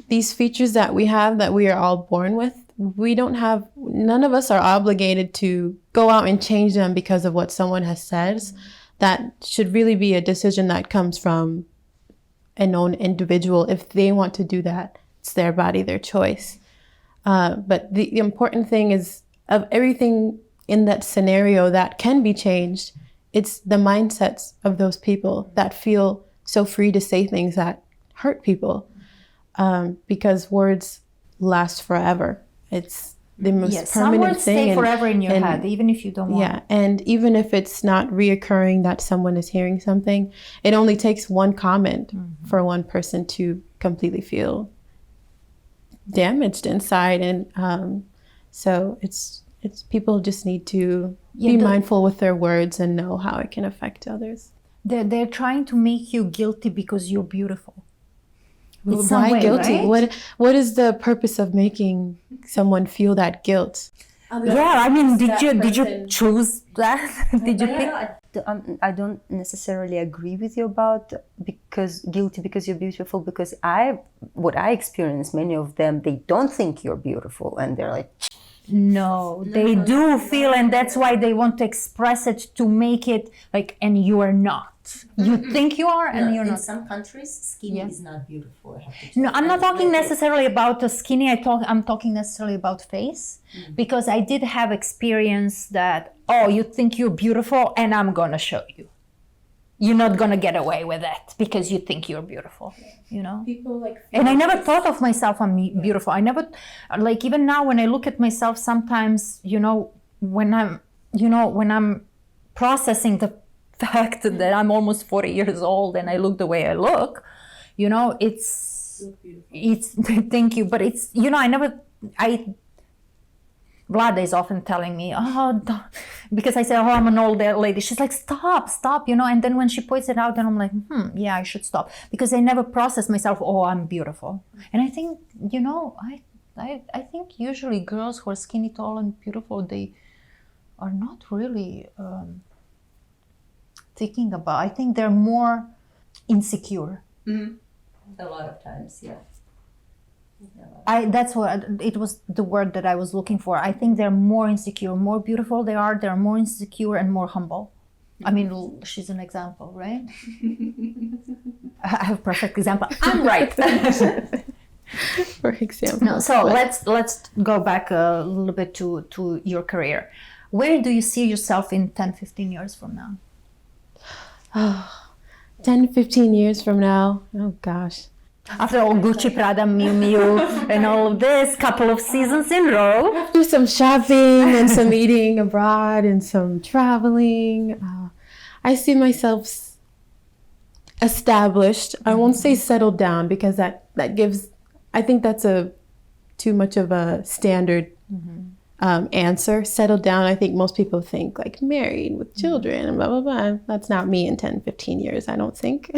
these features that we have, that we are all born with, none of us are obligated to go out and change them because of what someone has said. That should really be a decision that comes from a known individual. If they want to do that, it's their body, their choice. But the important thing is, of everything in that scenario that can be changed, it's the mindsets of those people that feel so free to say things that hurt people, because words last forever. It's the most permanent some words thing. Stay forever in your head, even if you don't want. Yeah, and even if it's not reoccurring that someone is hearing something, it only takes one comment for one person to completely feel damaged inside. And so it's people just need to be mindful with their words and know how it can affect others. They're trying to make you guilty because you're beautiful. Why guilty? Right? What is the purpose of making someone feel that guilt? I mean, did you choose that? Did you pick? I don't necessarily agree with you about guilty because you're beautiful, because what I experience, many of them, they don't think you're beautiful, and they're like, no, they do feel, and that's why they want to express it, to make it like, and you are not. You think you are, and you're not. In some countries, skinny is not beautiful. No, I'm not talking necessarily about the skinny. I'm talking necessarily about face, because I did have experience that, you think you're beautiful, and I'm gonna show you. You're not gonna get away with it because you think you're beautiful, you know? People and I never thought of myself I'm beautiful. I never, even now when I look at myself sometimes, when I'm processing the fact that I'm almost 40 years old and I look the way I look, it's thank you, but it's, Vlada is often telling me, because I say, I'm an old lady. She's like, stop, and then when she points it out, then I'm like, yeah, I should stop, because I never process myself, I'm beautiful. And I think, I think usually girls who are skinny, tall, and beautiful, they are not really thinking about, I think they're more insecure. A lot of times, yeah. That's what it was, the word that I was looking for. I think they're more insecure, more beautiful they're more insecure and more humble. I mean, she's an example, right? I have a perfect example. I'm right. For example. No, so let's go back a little bit to your career. Where do you see yourself in 10, 15 years from now? 10, 15 years from now? Oh, gosh. After all Gucci, Prada, Miu Miu, and all of this, couple of seasons in a row. After some shopping and some eating abroad and some traveling, I see myself established. I won't say settled down, because that gives, I think that's too much of a standard answer. Settled down, I think most people think like married with children and blah, blah, blah. That's not me in 10, 15 years, I don't think.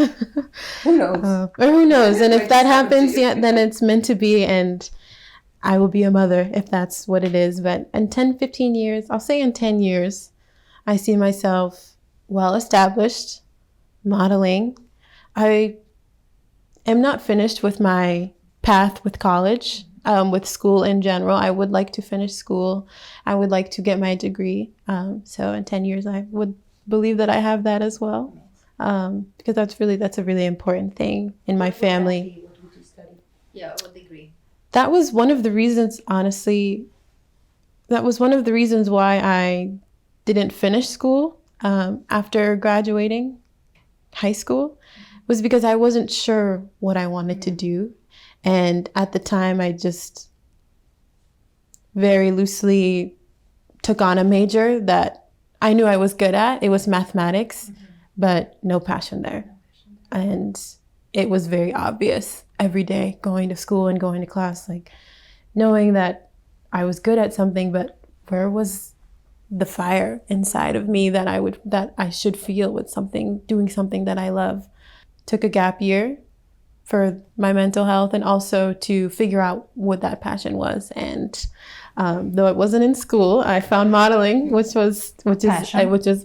Who knows? Or who knows? And if that happens, then it's meant to be, and I will be a mother if that's what it is. But in 10, 15 years, I'll say in 10 years, I see myself well established, modeling. I am not finished with my path with college. With school in general, I would like to finish school. I would like to get my degree. So in 10 years, I would believe that I have that as well. Because that's a really important thing in my family. What would you study? Yeah, what degree? That was one of the reasons, honestly, why I didn't finish school after graduating high school, was because I wasn't sure what I wanted to do. And at the time, I just very loosely took on a major that I knew I was good at. It was mathematics, but no passion there. And it was very obvious every day going to school and going to class, like knowing that I was good at something, but where was the fire inside of me that I should feel with doing something that I love. Took a gap year for my mental health and also to figure out what that passion was. And though it wasn't in school, I found modeling, which is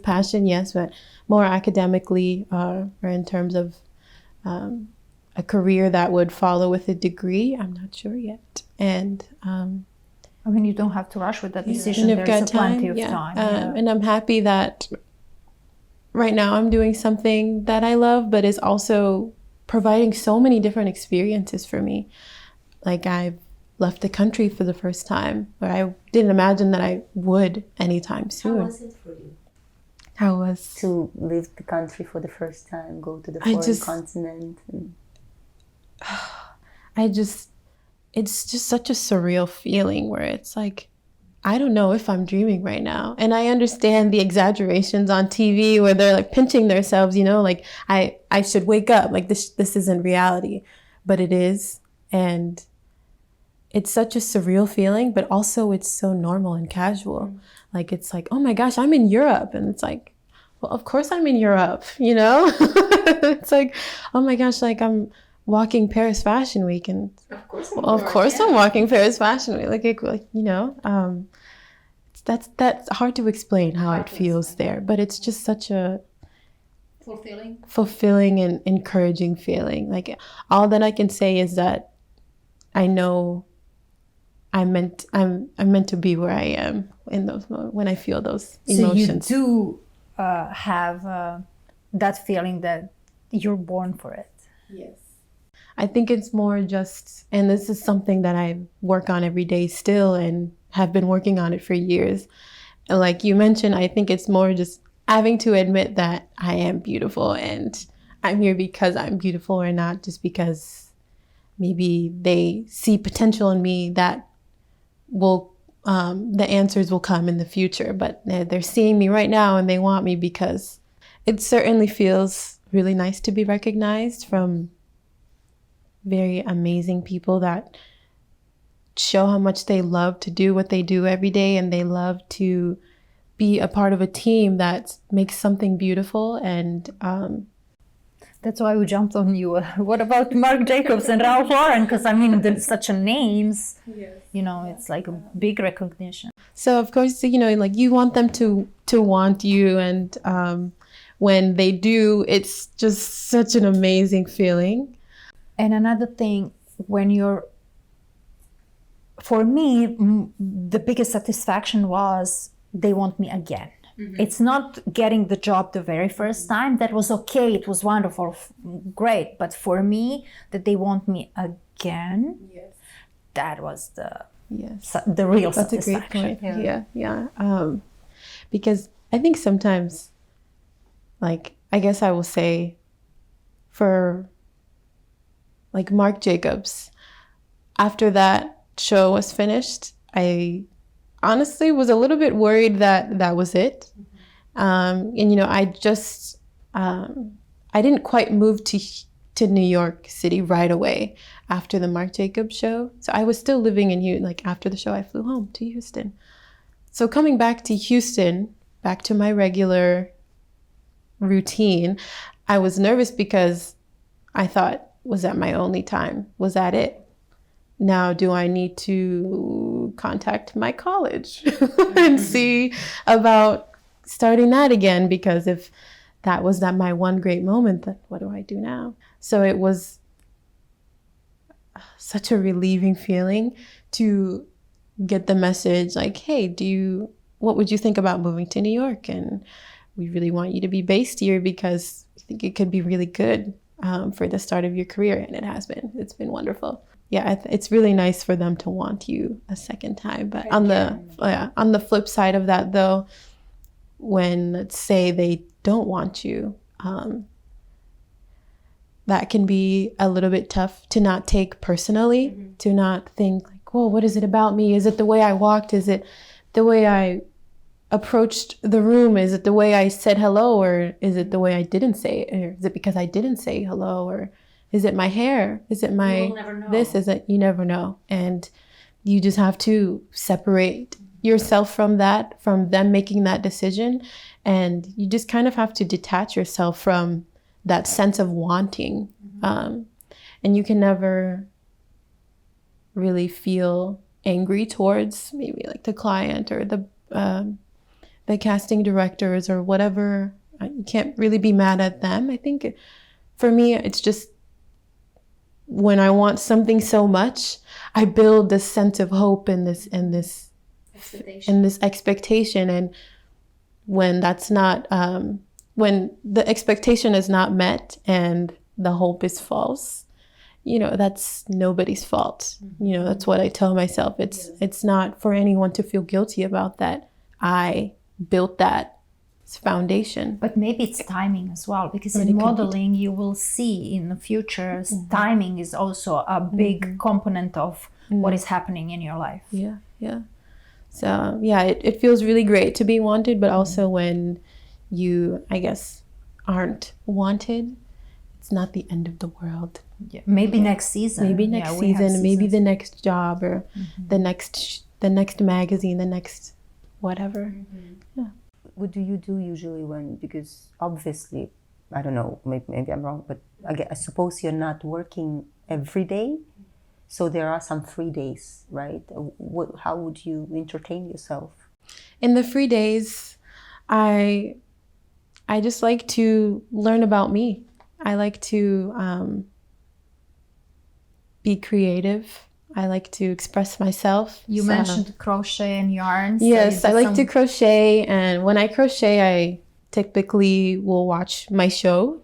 passion, yes, but more academically or in terms of a career that would follow with a degree. I'm not sure yet. And I mean, you don't have to rush with that decision. There's plenty of time. And I'm happy that right now I'm doing something that I love, but is also providing so many different experiences for me. Like I've left the country for the first time, where I didn't imagine that I would anytime soon. How was it for you? How was to leave the country for the first time, go to the foreign continent? It's just such a surreal feeling where it's like, I don't know if I'm dreaming right now. And I understand the exaggerations on TV where they're like pinching themselves, you know, like I should wake up, like this isn't reality, but it is. And it's such a surreal feeling, but also it's so normal and casual. Like, it's like, oh my gosh, I'm in Europe. And it's like, well, of course I'm in Europe, you know? It's like, oh my gosh, like I'm walking Paris Fashion Week. And of course I'm walking Paris Fashion Week. Like you know, that's hard to explain how it feels there, but it's just such a fulfilling and encouraging feeling. Like all that I can say is that I know I'm meant to be where I am in those moments when I feel those emotions. So you do have that feeling that you're born for it. Yes. I think it's more just, and this is something that I work on every day still and have been working on it for years. And like you mentioned, I think it's more just having to admit that I am beautiful and I'm here because I'm beautiful, or not just because maybe they see potential in me that will the answers will come in the future, but they're seeing me right now and they want me, because it certainly feels really nice to be recognized from very amazing people that show how much they love to do what they do every day, and they love to be a part of a team that makes something beautiful. And that's why we jumped on you. What about Marc Jacobs and Ralph Lauren? Because I mean, they're such a names. Yes. You know, it's like a big recognition. So of course, you know, like you want them to want you, and when they do, it's just such an amazing feeling. And another thing, for me, the biggest satisfaction was they want me again. Mm-hmm. It's not getting the job the very first time. That was okay. It was wonderful, great. But for me, that they want me again, yes, that was the real That's satisfaction. That's a great point. Yeah. Because I think sometimes, like, I guess I will say, for like Marc Jacobs, after that show was finished, I honestly was a little bit worried that was it. And, you know, I didn't quite move to New York City right away after the Marc Jacobs show. So I was still living in Houston. Like after the show, I flew home to Houston. So coming back to Houston, back to my regular routine, I was nervous because I thought, was that my only time? Was that it? Now, do I need to contact my college and see about starting that again? Because if that was my one great moment, then what do I do now? So it was such a relieving feeling to get the message like, hey, what would you think about moving to New York? And we really want you to be based here because we think it could be really good for the start of your career. And it has been. It's been wonderful. Yeah, it's really nice for them to want you a second time. But on the flip side of that, though, when, let's say, they don't want you, that can be a little bit tough to not take personally, mm-hmm. to not think like, whoa, what is it about me? Is it the way I walked? Is it the way I approached the room? Is it the way I said hello? Or is it the way I didn't say it? Or is it because I didn't say hello? Or is it my hair? Is it my this? Is it? You never know. And you just have to separate yourself from them making that decision. And you just kind of have to detach yourself from that sense of wanting. And you can never really feel angry towards maybe like the client or the casting directors or whatever. You can't really be mad at them. I think for me, it's just when I want something so much, I build this sense of hope and this expectation. And when that's not, when the expectation is not met and the hope is false, that's nobody's fault. That's what I tell myself. It's not for anyone to feel guilty about that. I built that foundation. But maybe it's timing as well, because in modeling you will see in the future timing is also a big component of what is happening in your life. Yeah. So it feels really great to be wanted, but also when you, I guess, aren't wanted, it's not the end of the world. Maybe next season. Maybe the next job, or the next magazine, the next whatever. Yeah. What do you do usually because obviously, I don't know, maybe I'm wrong, but I suppose you're not working every day, so there are some free days, right? How would you entertain yourself? In the free days, I just like to learn about me. I like to be creative. I like to express myself. You mentioned crochet and yarns. Yes, I like to crochet. And when I crochet, I typically will watch my show,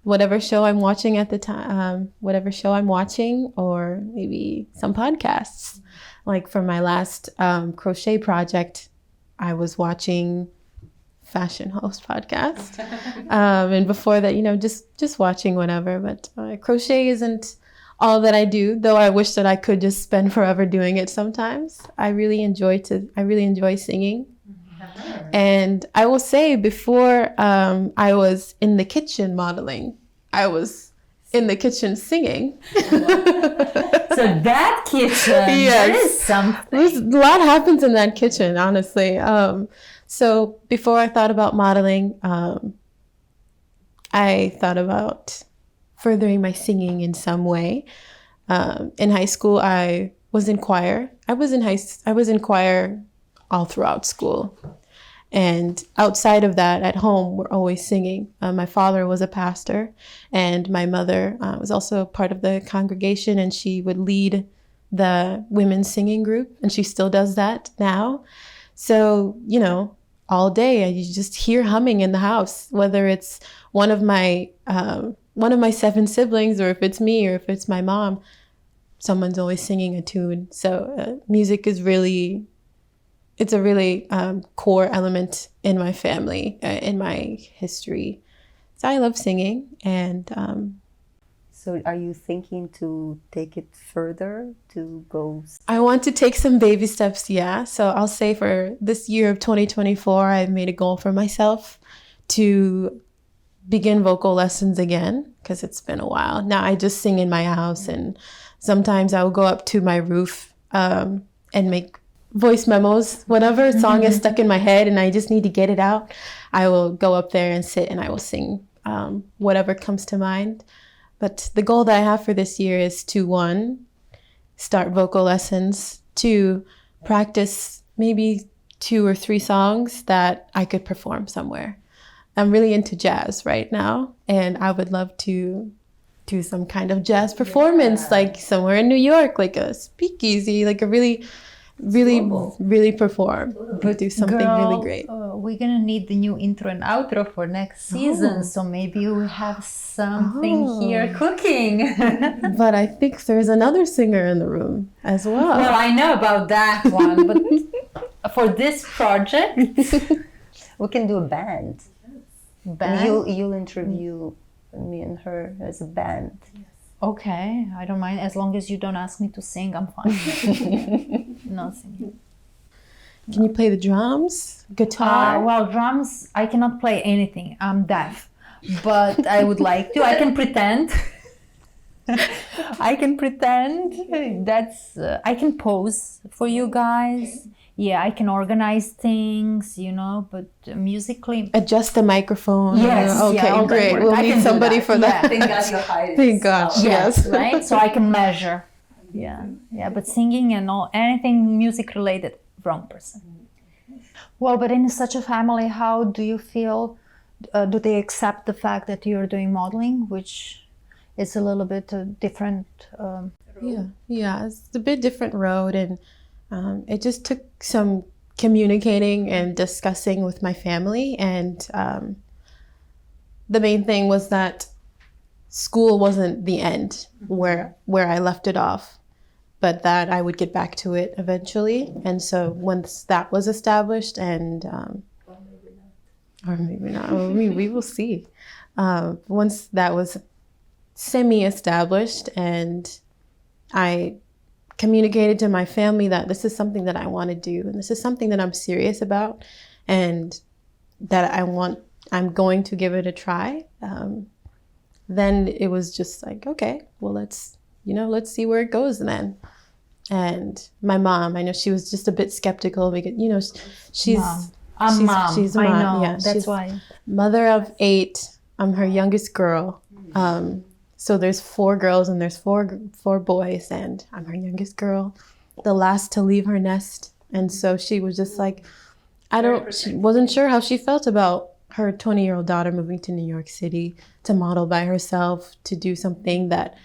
whatever show I'm watching at the time, or maybe some podcasts. Like for my last crochet project, I was watching Fashion Host podcast. And before that, just watching whatever. But crochet isn't all that I do, though I wish that I could just spend forever doing it sometimes. I really enjoy singing. And I will say, before I was in the kitchen modeling, I was in the kitchen singing. So that kitchen, there is something. A lot happens in that kitchen, honestly. So before I thought about modeling, I thought about furthering my singing in some way. In high school, I was in choir. I was in choir all throughout school. And outside of that, at home, we're always singing. My father was a pastor, and my mother was also part of the congregation, and she would lead the women's singing group, and she still does that now. So, all day you just hear humming in the house, whether it's one of my 7 siblings, or if it's me, or if it's my mom, someone's always singing a tune. So music is it's a really core element in my family, in my history. So I love singing. And so are you thinking to take it further, to go? I want to take some baby steps, yeah. So I'll say for this year of 2024, I've made a goal for myself to begin vocal lessons again, because it's been a while. Now I just sing in my house, and sometimes I will go up to my roof and make voice memos. Whatever song is stuck in my head and I just need to get it out, I will go up there and sit and I will sing whatever comes to mind. But the goal that I have for this year is to, 1, start vocal lessons, 2, practice maybe 2 or 3 songs that I could perform somewhere. I'm really into jazz right now, and I would love to do some kind of jazz performance, like somewhere in New York, like a speakeasy, like a really perform, but do something really great. We're gonna need the new intro and outro for next season, so maybe we have something here cooking. But I think there's another singer in the room as well. Well, I know about that one, but for this project, we can do a band. You'll interview me and her as a band. Yes. Okay, I don't mind, as long as you don't ask me to sing. I'm fine. No singing. Can you play the drums? Guitar? Well, drums, I cannot play anything. I'm deaf, but I would like to. I can pretend. I can pretend. That's I can pose for you guys. Yeah, I can organize things, you know, but musically... Adjust the microphone. Yes. Okay, great. We'll need somebody for that. Thank God you're hiding. Thank God. Yes. Right? So I can measure. Yeah. But singing and anything music related, wrong person. Well, but in such a family, how do you feel? Do they accept the fact that you're doing modeling, which is a little bit different? Yeah, it's a bit different road, and it just took some communicating and discussing with my family. And the main thing was that school wasn't the end where I left it off, but that I would get back to it eventually. And so once that was established, and or maybe not, I mean, we will see. Once that was semi-established, and I communicated to my family that this is something that I want to do, and this is something that I'm serious about, and that I'm going to give it a try, then it was just like, okay, well, let's see where it goes then. And my mom, I know she was just a bit skeptical because, you know, she's a mom. I know, yeah, that's why. Mother of 8. I'm her youngest girl. So there's 4 girls and there's four boys, and I'm her youngest girl, the last to leave her nest. And so she was just like, she wasn't sure how she felt about her 20-year-old daughter moving to New York City to model by herself, to do something that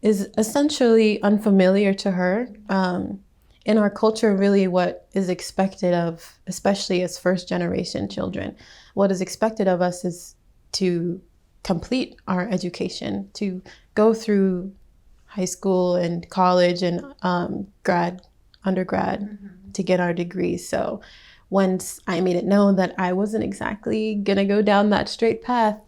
is essentially unfamiliar to her. In our culture, really what is expected of, especially as first generation children, what is expected of us is to complete our education, to go through high school and college and undergrad to get our degrees. So once I made it known that I wasn't exactly gonna go down that straight path,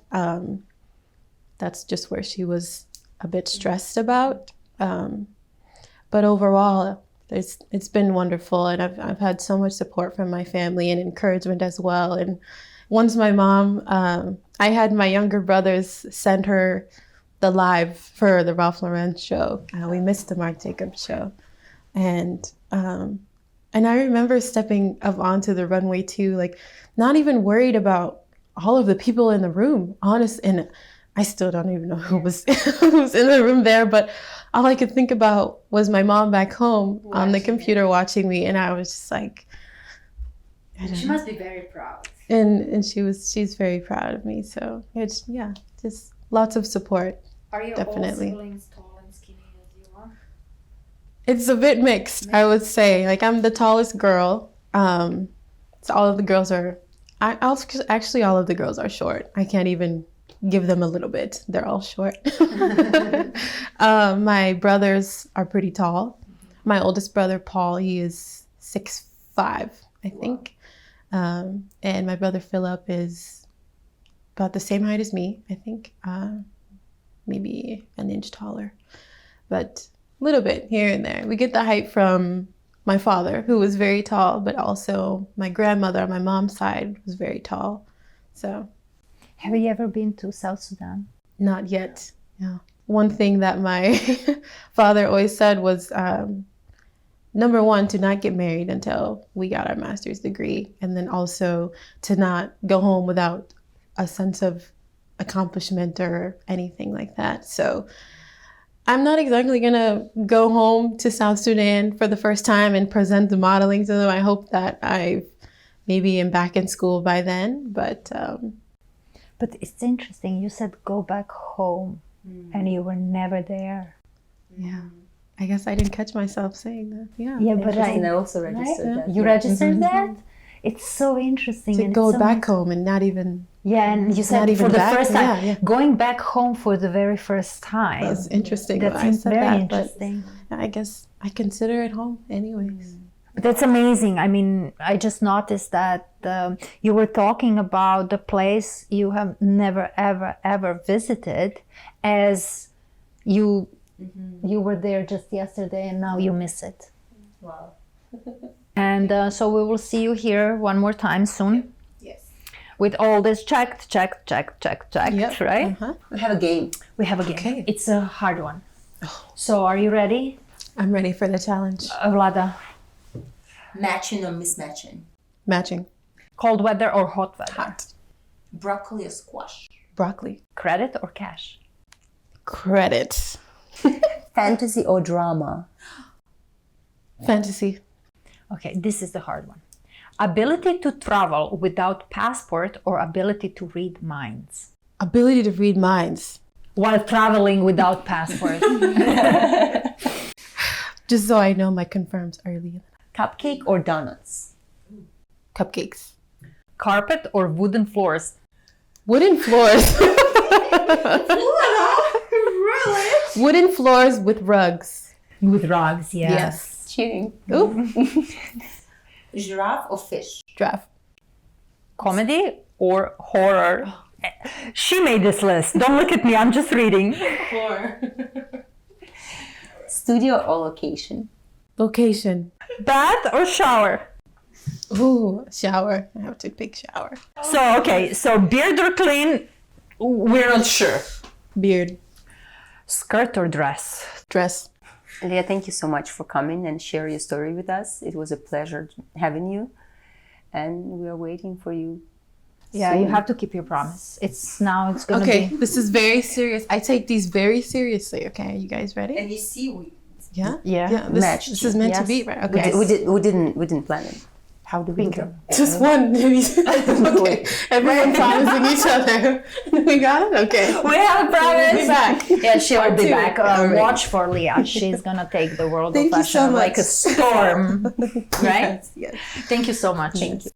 that's just where she was a bit stressed about. But overall, it's been wonderful, and I've had so much support from my family and encouragement as well. And once my mom, I had my younger brothers send her the live for the Ralph Lauren show. We missed the Marc Jacobs show, and I remember stepping up onto the runway too, like not even worried about all of the people in the room, honest. And I still don't even know who was in the room there, but all I could think about was my mom back home on the computer watching me, and I was just like, she must be very proud. And she's very proud of me. So it's just lots of support. Are your definitely. All siblings tall and skinny as you are? It's a bit mixed, I would say. Like, I'm the tallest girl. So all of the girls are. Actually, all of the girls are short. I can't even give them a little bit. They're all short. My brothers are pretty tall. My oldest brother, Paul, he is 6'5", I think. And my brother Philip is about the same height as me, I think. Maybe an inch taller, but a little bit here and there. We get the height from my father, who was very tall, but also my grandmother on my mom's side was very tall. So, have you ever been to South Sudan? Not yet. No. One thing that my father always said was, number one, to not get married until we got our master's degree, and then also to not go home without a sense of accomplishment or anything like that. So I'm not exactly gonna go home to South Sudan for the first time and present the modeling to them. I hope that I maybe am back in school by then, but it's interesting. You said go back home, and you were never there. Yeah. I guess I didn't catch myself saying that. Yeah. Yeah, but I also registered that. You registered that? It's so interesting. To go back home and not even. Yeah, and you said for the first time, yeah. going back home for the very first time. That's interesting. That seems very interesting. I guess I consider it home anyways. That's amazing. I mean, I just noticed that you were talking about the place you have never, ever, ever visited, as you were there just yesterday and now you miss it. Wow. And so we will see you here one more time soon. Yes. With all this checked, Yep. right? We have a game. We have a game. Okay. It's a hard one. So are you ready? I'm ready for the challenge. Vlada, Matching or mismatching? Matching. cold weather or hot weather? Hot. Broccoli or squash? Broccoli. Credit or cash? Credit. Fantasy or drama? Fantasy. Okay, this is the hard one. Ability to travel without passport or ability to read minds? Ability to read minds. While traveling without passport. Just so I know my confirms early. Cupcake or donuts? Cupcakes. Carpet or wooden floors? Wooden floors. Really? Wooden floors with rugs. With rugs, yes. Yes. Cheating. Ooh. Giraffe or fish? Draft. Comedy or horror? She made this list. Don't look at me, I'm just reading. Studio or location? Location. Bath or shower? Ooh, shower. I have to pick shower. So beard or clean? We're not sure. Beard. Skirt or dress? Dress. Leah, thank you so much for coming and sharing your story with us. It was a pleasure having you, and we are waiting for you. Yeah, soon. you have to keep your promise. It's gonna Okay, be. this is very serious. I take these very seriously. Okay, are you guys ready? And you see, we Yeah. Yeah. Yeah. This is meant to be, right? Okay. we didn't plan it. How do we do it? Just one. Okay. Everyone promising each other. We got it? Okay. We have a promise. We'll be back. Yeah, she'll be Two. back. All right. Watch for Leah. She's gonna take the world Thank of you fashion so much. like a storm. Right? Yes. Thank you so much. Thank you.